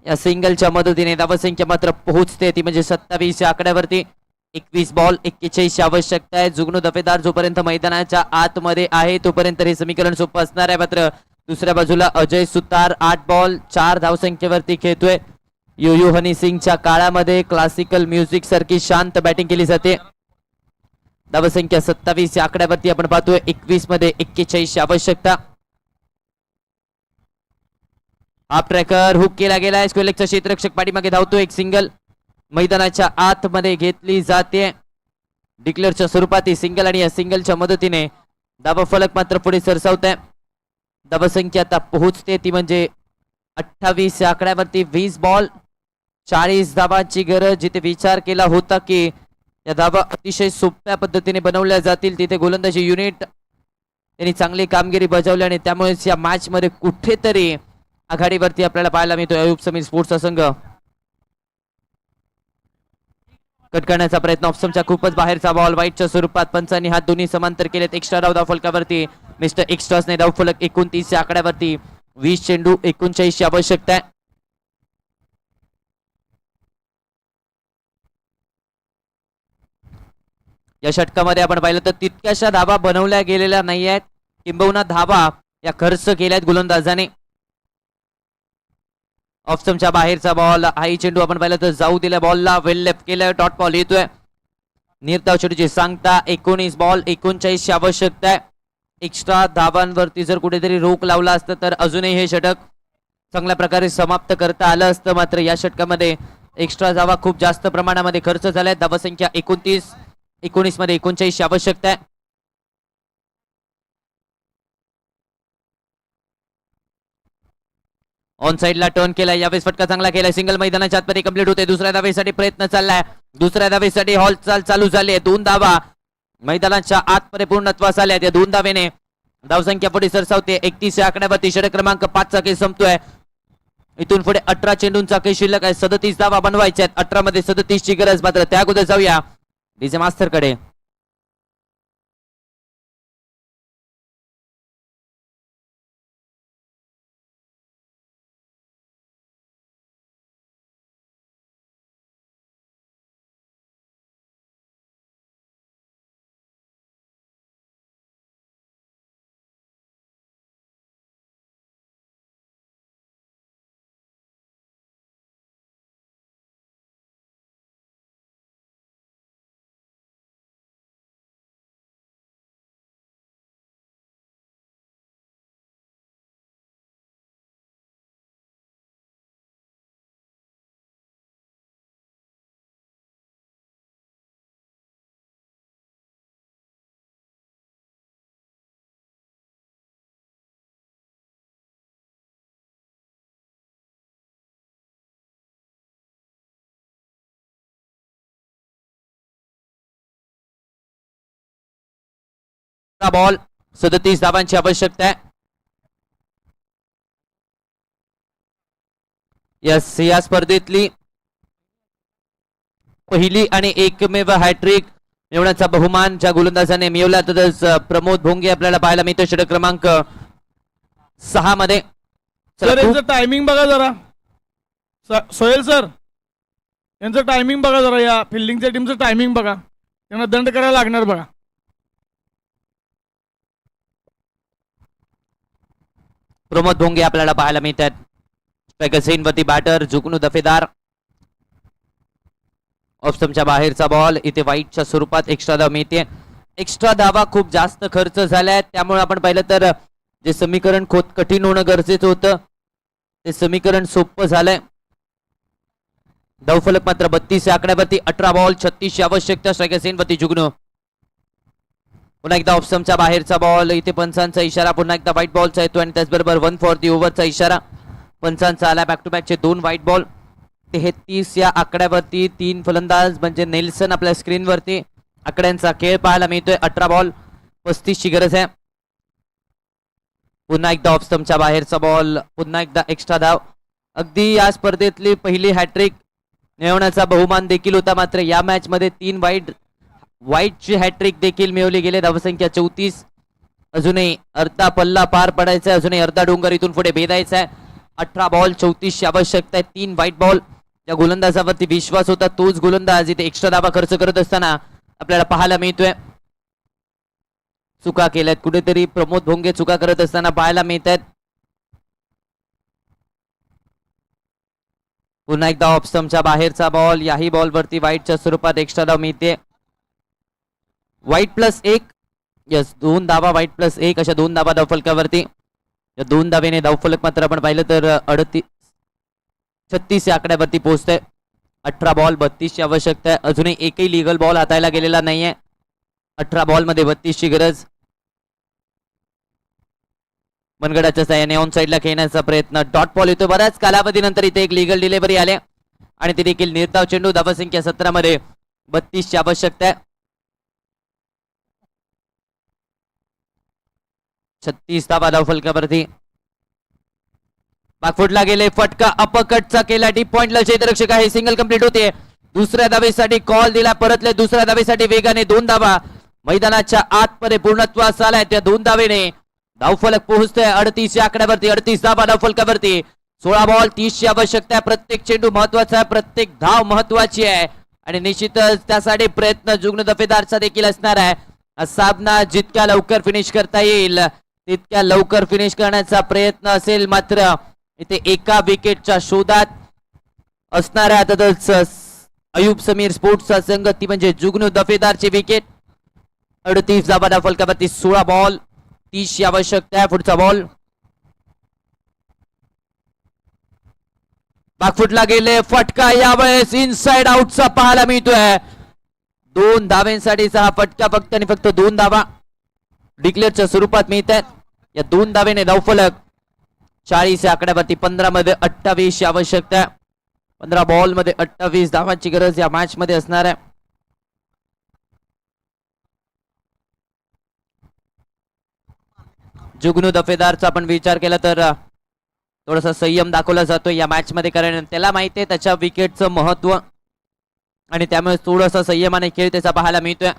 या सिंगलच्या मदतीने धावसंख्या मात्र पोहोचते ती म्हणजे 27 या आकड्यावरती. 21 बॉल 41 आवश्यकता आहे. जुगनू दफेदार जोपर्यंत मैदानाच्या आतमध्ये आहे तोपर्यंत हे समीकरण सोपं असणार आहे. मात्र दुसऱ्या बाजूला अजय सुतार 8 बॉल 4 धावसंख्येवरती खेळतोय. यो हनी सिंगच्या काळामध्ये क्लासिकल म्युझिक सारखी शांत बॅटिंग केली जाते. धावसंख्या 27 या आकड्यावरती आपण पाहतोय. 21 मध्ये 41 आवश्यकता. हाफ ट्रॅकर हुक केला गेलाय. स्क्वेलेकचा क्षेत्ररक्षक पाठीमागे धावतो. एक सिंगल मैदानाच्या आतमध्ये घेतली जाते. डिक्लेअरच्या स्वरूपात ही सिंगल आणि या सिंगलच्या मदतीने धावा फलक मात्र पुढे सरसावत आहे. धावसंख्या आता पोहोचते ती म्हणजे 28 या आकड्यावरती. 20 बॉल 40 धावांची गरज. जिथे विचार केला होता की या धावा अतिशय सोप्या पद्धतीने बनवल्या जातील तिथे गोलंदाजी युनिट त्यांनी चांगली कामगिरी बजावली आणि त्यामुळेच या मॅच मध्ये कुठेतरी आघाडीवरती आपल्याला पाहायला मिळतो. अयूब समीर स्पोर्ट्सचा संघ कट करण्याचा प्रयत्न. ऑप्शनच्या खूपच बाहेरचा बॉल वाईटच्या स्वरूपात. पंचांनी हात दोन्ही समांतर केलेत. एक्स्ट्रा धाव फलकावरती मिस्टर एक्स्ट्रासने धाव फलक 29 या आकड्यावरती. 20 चेंडू 39 आवश्यकता आहे. या षटकामध्ये आपण पाहिलं तर तितक्याशा धावा बनवल्या गेलेल्या नाही आहेत. किंबहुना धावा या खर्च केल्यात गोलंदाजाने. ऑफस्टमच्या बाहेरचा बॉल. हाई चेंडू आपण पाहिलं तर जाऊ दिल्या बॉलला वेल लेफ्ट केलं. डॉट बॉल येतोय. निर्धाव चेंडूची सांगता 19 बॉल 39 आवश्यकता आहे. एक्स्ट्रा धावांवरती जर कुठेतरी रोख लावला असतं तर अजूनही हे षटक चांगल्या प्रकारे समाप्त करता आलं असतं. मात्र या षटकामध्ये एक्स्ट्रा धावा खूप जास्त प्रमाणामध्ये खर्च झाल्या. धावसंख्या 29 19 मध्ये 39 आवश्यकता आहे. ऑन साइडला टर्न केलाय. यावेळेस फटका चांगला केलाय. सिंगल मैदानाच्या आतमध्ये कंप्लीट होते. दुसऱ्या धावेसाठी प्रयत्न चाललाय. दुसऱ्या धावेसाठी हालचाल चालू झाली आहे. 2 धावा मैदानाच्या आतमध्ये पूर्णत्वास आल्या. या 2 धावेने धावसंख्या पुढे सरसावते. 31 या आकड्यावरती षटक क्रमांक 5 चा खेळ संपतोय. इथून पुढे 18 चेंडूंचा खेळ शिल्लक आहे. 37 धावा बनवायच्या आहेत. 18 मध्ये 37 ची गरज. मात्र त्या अगोदर जाऊया डीजे मास्तर कडे. बॉल 37 धावांची आवश्यकता आहे. या स्पर्धेतली पहिली आणि एकमेव हॅट्रिक मिळवण्याचा बहुमान ज्या गोलंदाजाने मिळवला, तसंच प्रमोद भोंगे आपल्याला पाहायला मिळतो षटक क्रमांक 6 मध्ये. चला, सर यांचं टायमिंग बघा जरा. सोहेल सर यांचं टायमिंग बघा जरा, या फिल्डिंगच्या टीमचं टायमिंग बघा, त्यांना दंड करायला लागणार बघा. प्रमोद भोंगे आपल्याला पाहायला मिळतात. स्ट्रायकर बॅटर जुगनू दफेदार. ऑफस्टमच्या बाहेरचा बॉल इथे वाईटच्या स्वरूपात एक्स्ट्रा धाव मिळते. एक्स्ट्रा धावा खूप जास्त खर्च झाल्या, त्यामुळे आपण पाहिलं तर जे समीकरण कठीण होणं गरजेचं होतं ते समीकरण सोपं झालंय. धावफलक मात्र 32 या आकड्यावरती. 18 बॉल 36 आवश्यकता. स्ट्रायकर जुगनू. पुन्हा एकदा ऑफस्टमच्या बाहेरचा बॉल, इथे पंचांचा इशारा, पुन्हा एकदा व्हाईट बॉलचा येतो आणि त्याचबरोबर 1 फॉर दी ओव्हरचा इशारा पंचांचा आला. बॅक टू बॅकचे 2 व्हाईट बॉल. 33 या आकड्यावरती 3 फलंदाज म्हणजे नेल्सन आपल्या स्क्रीनवरती. आकड्यांचा खेळ पाहायला मिळतोय. 18 बॉल 35 ची गरज आहे. पुन्हा एकदा ऑफस्टमच्या बाहेरचा बॉल, पुन्हा एकदा एक्स्ट्रा धाव. अगदी या स्पर्धेतली पहिली हॅट्रिक मिळवण्याचा बहुमान देखील होता, मात्र या मॅच मध्ये 3 वाईटची हॅट्रिक देखील मिळवली गेले. धावसंख्या 34. अजूनही अर्धा पल्ला पार पडायचा आहे, अजूनही अर्धा डोंगर इथून पुढे भेदायचा आहे. 18 बॉल 34 आवश्यकता आहे. 3 व्हाईट बॉल. त्या गोलंदाजावरती विश्वास होता तोच गोलंदाज इथे एक्स्ट्रा धावा खर्च करत असताना आपल्याला पाहायला मिळतोय. चुका केल्यात कुठेतरी प्रमोद भोंगे, चुका करत असताना पाहायला मिळत आहेत. पुन्हा एकदा ऑफस्टमच्या बाहेरचा बॉल. याही बॉलवरती व्हाईटच्या स्वरूपात एक्स्ट्रा धाव मिळते. व्हाईट प्लस 1, यस 2 धावा व्हाईट प्लस 1 अशा 2 धावा धावफलकावरती. या 2 धावेने धावफलक मात्र आपण पाहिलं तर 36 या आकड्यावरती पोहोचतंय. 18 बॉल 32 ची आवश्यकता आहे. अजूनही एकही लिगल बॉल हातायला गेलेला नाहीये. 18 बॉल मध्ये 32 ची गरज. मनगडाच्या साह्याने ऑन साईडला खेळण्याचा प्रयत्न. डॉट बॉल येतो. बऱ्याच कालावधीनंतर इथे एक लिगल डिलिव्हरी आले आणि ती देखील निर्धाव चेंडू. धावसंख्या 17 मध्ये 32 ची आवश्यकता आहे. 36 धावा धावफलकावरती. बागफुटला गेले, फटका अपकटचा केला. डीप पॉइंटला क्षेत्ररक्षक आहे. सिंगल कंप्लीट होते. दुसऱ्या धावेसाठी कॉल दिला, परतले. दुसऱ्या धावेसाठी वेगाने 2 धावा मैदानाच्या आतमध्ये पूर्णत्वास आलाय. त्या 2 धावेने धावफलक पोहोचतोय 38 या आकड्यावरती. 38 धावा धावफलकावरती. 16 बॉल 30 ची आवश्यकता आहे. प्रत्येक चेंडू महत्वाचा आहे, प्रत्येक धाव महत्वाची आहे आणि निश्चितच त्यासाठी प्रयत्न जुगनू दफेदारचा देखील असणार आहे. हा सामना जितक्या लवकर फिनिश करता येईल तितक्या लवकर फिनिश करण्याचा प्रयत्न असेल. मात्र इथे एका विकेटच्या शोधात असणाऱ्या अयूब समीर स्पोर्ट्सचा संघ, ती म्हणजे जुगनू दफेदारची विकेट. 38 धावा धावफलकावरती. 16 बॉल 30 ची आवश्यकता आहे. पुढचा बॉल बागफुटला गेले, फटका यावेळेस इनसाइड आउटचा पाहायला मिळतोय. 2 धावेंसाठीचा हा फटका. फक्त आणि फक्त 2 धावा डिक्लेअरच्या स्वरूपात मिळत आहेत. या 2 धावेने धावफलक 40 या आकड्यावरती. 15 मध्ये 28 ची आवश्यकता आहे. 15 बॉल मध्ये 28 धावांची गरज या मॅच मध्ये असणार आहे. जुगनू दफेदारचा आपण विचार केला तर थोडासा संयम दाखवला जातो या मॅच मध्ये, कारण त्याला माहिती आहे त्याच्या विकेटचं महत्व आणि त्यामुळे थोडासा संयमाने खेळ त्याचा पाहायला मिळतोय.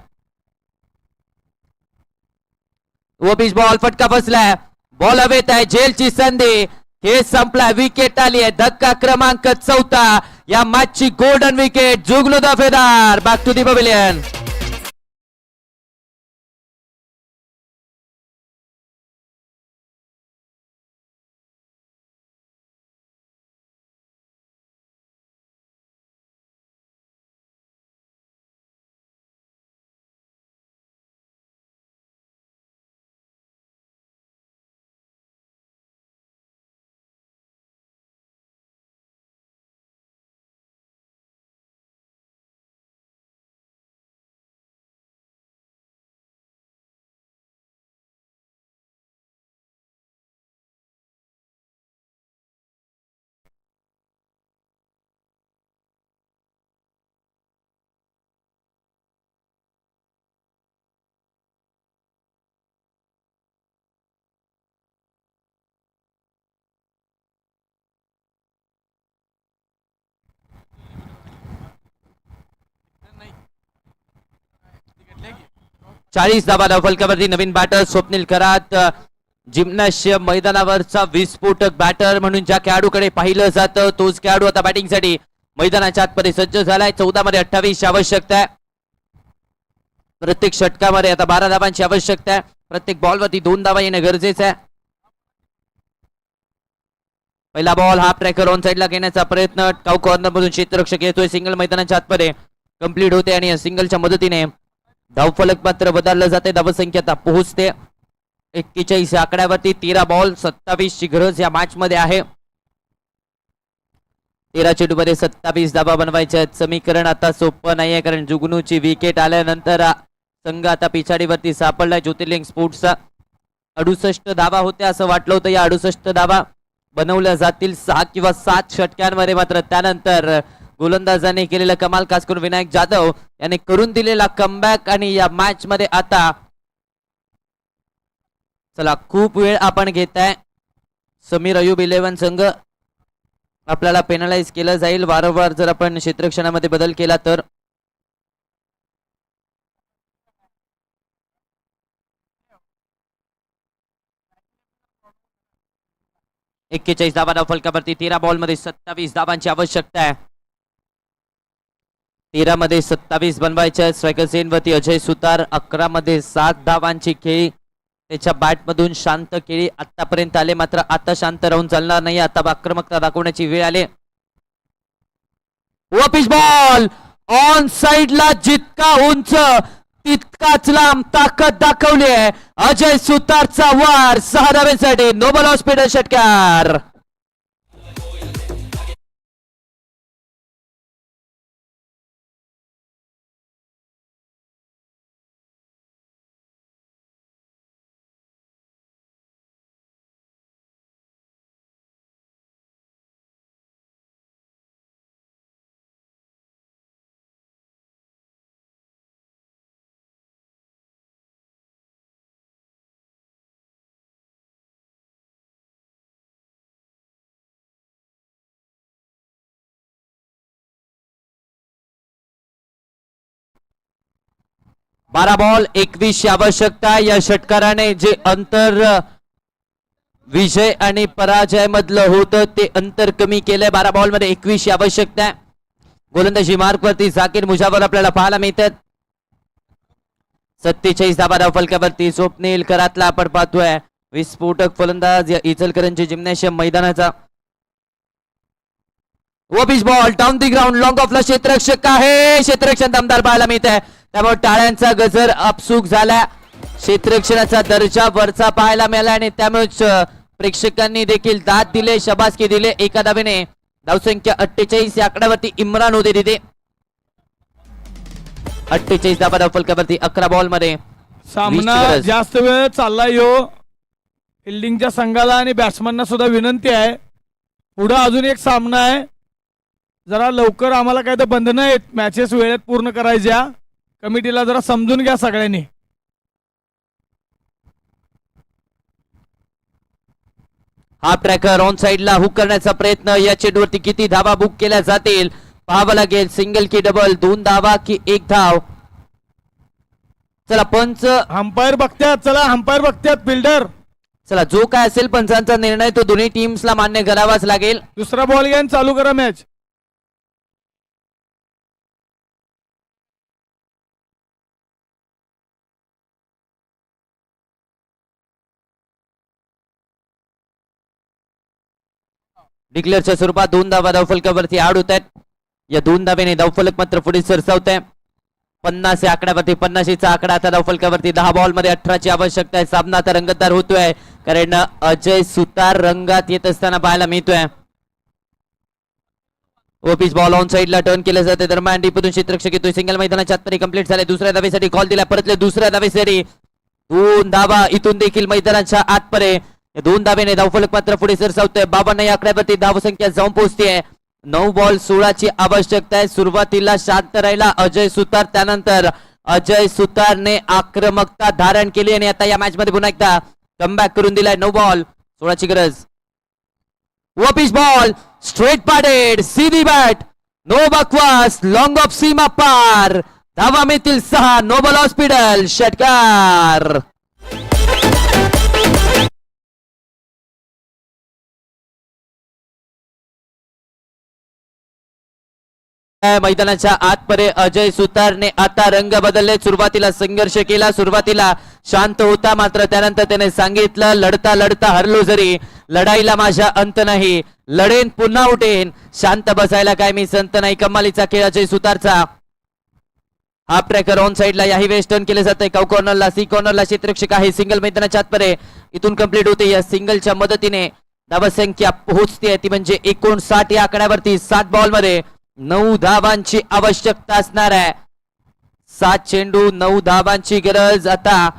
पिच बॉल, फटका बसलाय. बॉल हवेत आहे. झेलची संधी. खेळ संपला. विकेट आली आहे. धक्का क्रमांक 4 या मॅचची golden wicket. Jugnu Dafedar back to the pavilion. 40 धावा फलकावरती नवीन बॅटर स्वप्नील खरात जिम्नॅशियम मैदानावरचा विस्फोटक बॅटर म्हणून ज्या खेळाडूकडे पाहिलं जातं तोच खेळाडू आता बॅटिंगसाठी मैदानाच्या आतमध्ये सज्ज झालाय. 14 मध्ये 28 ची आवश्यकता आहे. प्रत्येक षटकामध्ये आता 12 धावांची आवश्यकता आहे. प्रत्येक बॉलवरती 2 धावा येणं गरजेचं आहे. पहिला बॉल हाफ ट्रॅकर ऑन साइडला घेण्याचा प्रयत्न टाऊ कॉर्नर मधून क्षेत्ररक्षक येतोय. सिंगल मैदानाच्या आतमध्ये कंप्लीट होते आणि या सिंगलच्या मदतीने धावफलक मात्र बदललं जाते. धावसंख्या आता पोहोचते 41 आकड्यावरती. 13 बॉल 27 ची गरज या मॅच मध्ये आहे. 13 चेंडूमध्ये 27 धावा बनवायच्या आहेत. समीकरण आता सोपं नाहीये कारण जुगनूची विकेट आल्यानंतर संघ आता पिछाडीवरती सापडलाय. ज्योतिर्लिंग स्पोर्ट्सचा 68 धावा होत्या असं वाटलं होतं. या 68 धावा बनवल्या जातील 6 किंवा 7 षटकांमध्ये. मात्र त्यानंतर गोलंदाजाने केलेला कमाल, खास करून विनायक जाधव याने करून दिलेला कमबॅक आणि या मॅच मध्ये आता चला खूप वेळ आपण घेताय. समीर अयूब 11 संघ आपल्याला पेनलाइज केलं जाईल वारंवार जर आपण क्षेत्ररक्षणामध्ये बदल केला तर. एक्केचाळीस धावा फलकावरती. 13 बॉल मध्ये 27 धावांची आवश्यकता आहे. 13 मध्ये 27 बनवायच्या. स्ट्रायकर सेनवरती अजय सुतार. 11 मध्ये 7 धावांची खेळी त्याच्या बॅट मधून शांत केळी आतापर्यंत आले. मात्र आता शांत राहून चालणार नाही. आता आक्रमकता दाखवण्याची वेळ आली. पिच बॉल ऑन साइडला जितका उंच तितकाच लांब ताकद दाखवली आहे अजय सुतारचा वार. 6 धाव्यांसाठी नोबल हॉस्पिटल षटकार. बारा बॉल 21 आवश्यकता. या षटकाराने जे अंतर विजय आणि पराजय मधलं होतं ते अंतर कमी केलंय. 12 बॉल मध्ये 21 आवश्यकता आहे. गोलंदाजी मार्क वरती झाकीर मुजावर आपल्याला पाहायला मिळतात. 47 धावा फलकावरती. स्वप्नील करातला आपण पाहतोय विस्फोटक फलंदाज या इचलकरंजी जिम्नॅशियम मैदानाचा. Pitch ball down the ground long ऑफला क्षेत्ररक्षक आहे. क्षेत्ररक्षण दमदार पाहायला मिळत आहे. त्यामुळे टाळ्यांचा गजर अपसूक झाला. क्षेत्ररक्षणाचा दर्जा वरचा पाहायला मिळाला आणि त्यामुळेच प्रेक्षकांनी देखील दाद दिले, शबासकी दिले. एका धावेने धावसंख्या 48 या आकड्यावरती इम्रान होते तिथे. 48 धावा फलकावरती 11 बॉल मध्ये. सामना जास्त वेळ चाललाय. फिल्डिंगच्या संघाला आणि बॅट्समनना सुद्धा विनंती आहे पुढे अजून एक सामना आहे. जरा लवकर आम्हाला काय तर बंधनं आहेत मॅचेस वेळेत पूर्ण करायच्या. कमिटीला जरा समजून घ्या सगळ्यांनी. हा ट्रॅकर ऑन साइडला हुक करण्याचा प्रयत्न. या चेंडूवरती किती धावा बुक केल्या जातील पाहावं लागेल. सिंगल की डबल, 2 धावा की 1 धाव. चला पंच अंपायर बघतात. चला अंपायर बघतात. फिल्डर चला जो काय असेल पंचांचा निर्णय तो दोन्ही टीम्सला मान्य करावाच लागेल. दुसरा बॉल घ्या आणि चालू करा मॅच. डिक्लेअरच्या स्वरूपात 2 धावा धावफलकावरती आड होत आहेत. या 2 धावेने धावफलक मात्र पुढे सरसावत आहे. 50 या आकड्यावरती. 50चा आकडा आता धावफलकावरती. 10 बॉल मध्ये 18 ची आवश्यकता आहे. सामना आता रंगतदार होतोय कारण अजय सुतार रंगात येत असताना पाहायला मिळतोय. पिच बॉल ऑन साइडला टर्न केलं जाते. दरम्यान डीपतून क्षेत्ररक्षक येतोय. सिंगल मैदानाच्या आतमध्ये कंप्लीट झाले. दुसऱ्या धावेसाठी कॉल दिला. परतले दुसऱ्या धावेसाठी 2 धावा इथून देखील मैदानाच्या आतपर्यंत. 2 धावेने धावफलक मात्र पुढे सरसावतोय. 52 या आकड्यावरती धावसंख्या जाऊन पोहोचते. 9 बॉल 16 ची आवश्यकता आहे. सुरुवातीला शांत राहिला अजय सुतार. त्यानंतर अजय सुतारने आक्रमकता धारण केली आणि आता या मॅच मध्ये पुन्हा एकदा कमबॅक करून दिलाय. 9 बॉल 16 ची गरज. पिच बॉल स्ट्रेट पाडेड सीधी बॅट. नो बकवास. लॉंग ऑफ सीमा पार. धावा मिळतील 6. नोबल हॉस्पिटल षटकार. मैदानाच्या आतपरे अजय सुतारने आता रंग बदलले. सुरुवातीला संघर्ष केला, सुरुवातीला शांत होता, मात्र त्यानंतर त्याने सांगितलं लढता लढता हरलो जरी लढाईला माझ्या अंत नाही, लढेन पुन्हा उठेन, शांत बसायला काय मी संत नाही. कमालीचा खेळ अजय सुतारचा. हाफ ट्रॅकर ऑन साइडला याही वेस्ट टर्न केले जाते. काउ कॉर्नरला सी कॉर्नरला क्षेत्ररक्षक आहे. सिंगल मैदानाच्या आतपरे इथून कंप्लीट होते. या सिंगलच्या मदतीने धावसंख्या पोहोचते ती म्हणजे 59 या आकड्यावरती. 7 बॉल मध्ये 9 धावांची आवश्यकता असणार आहे. 7 चेंडू 9 धावांची गरज. आता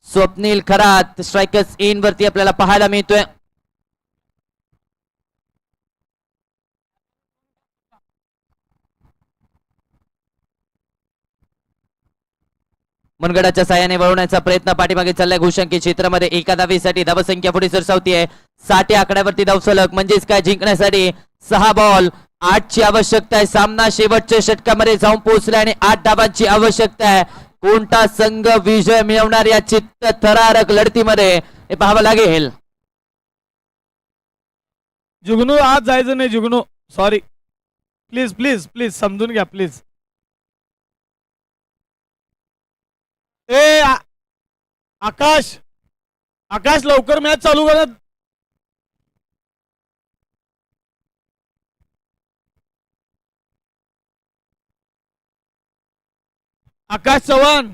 स्वप्नील खरात स्ट्रायकर्स इन वरती आपल्याला पाहायला मिळतोय. मनगडाच्या साह्याने वळवण्याचा प्रयत्न पाठीमागे चाललाय. घोषांकी क्षेत्रामध्ये एका धावेसाठी धावसंख्या पुढे सरसावतीये. 60 या आकड्यावरती धावसलग म्हणजेच काय जिंकण्यासाठी 6 बॉल 8 ची आवश्यकता आहे. सामना शेवटच्या षटकामध्ये जाऊन पोहोचला आणि 8 धावांची आवश्यकता आहे. कोणता संघ विजय मिळवणार या चित्त थरारक लढतीमध्ये हे पाहावं लागेल. जुगनू आज जायचं नाही. जुगनू सॉरी, प्लीज प्लीज प्लीज समजून घ्या प्लीज. आकाश आकाश लवकर मॅच चालू करा. आकाश चव्हाण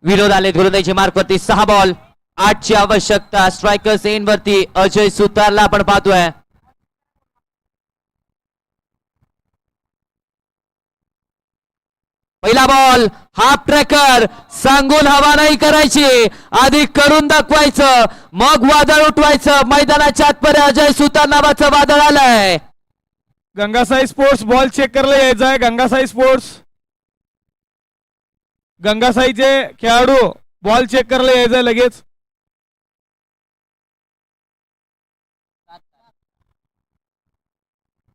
विरोध आले गोलंदाजी मार्कवरती. 6 बॉल 8 ची आवश्यकता. स्ट्रायकर्स एन वरती अजय सुतारला आपण पाहतोय. पहिला बॉल हाफ ट्रॅकर. सांगून हवा नाही करायची, आधी करून दाखवायचं, मग वादळ उठवायचं. मैदानाच्या आतपर्यंत अजय सुतार नावाचं वादळ आलंय. गंगासाई स्पोर्ट्स बॉल चेक करायला यायचं आहे. गंगासाई स्पोर्ट्स, गंगासाईचे खेळाडू बॉल चेक करायला यायचं लगेच.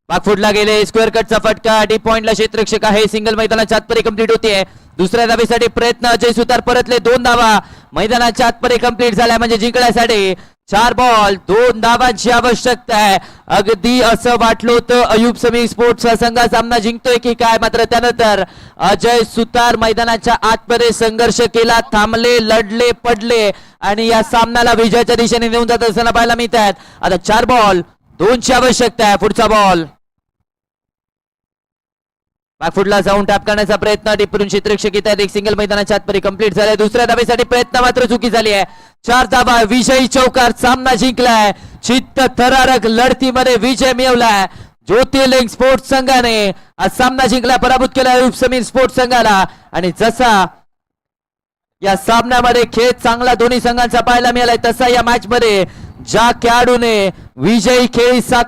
बागफुटला गेले. स्क्वेअर कटचा फटका. डीप पॉइंटला क्षेत्ररक्षक आहे. सिंगल मैदानाच्या आतपरे कंप्लीट होते. दुसऱ्या धावेसाठी प्रयत्न. अजय सुतार परतले. 2 धावा मैदानाच्या आतपरे कंप्लीट झाल्या म्हणजे जिंकण्यासाठी 4 बॉल 2 धावांची आवश्यकता आहे. अगदी असं वाटलं होतं अयुब समीर स्पोर्ट्सचा संघ सामना जिंकतोय की काय, मात्र त्यानंतर अजय सुतार मैदानाच्या आतमध्ये संघर्ष केला, थांबले, लढले, पडले आणि या सामन्याला विजयाच्या दिशेने नेऊन जात असताना पाहायला मिळत आहेत. आता 4 बॉल 2 ची आवश्यकता आहे. पुढचा बॉल बॅकफुटला जाऊन टॅप करण्याचा प्रयत्न. डिपरून क्षेत्ररक्षक येत आहेत. एक सिंगल मैदानाच्या आतपरी कंप्लीट झालाय. दुसऱ्या धावेसाठी प्रयत्न मात्र चुकी झाली आहे. 4 धावा विजयी चौकार. सामना जिंकलाय. चित्त थरारक लढतीमध्ये विजय मिळवलाय ज्योतिर्लिंग स्पोर्ट्स संघाने. हा सामना जिंकला, पराभूत केला समीर स्पोर्ट्स संघाला. आणि जसा या सामन्यामध्ये खेळ चांगला दोन्ही संघांचा पाहायला मिळालाय, तसा या मॅच मध्ये ज्या खेळाडूने विजयी खेळी साकार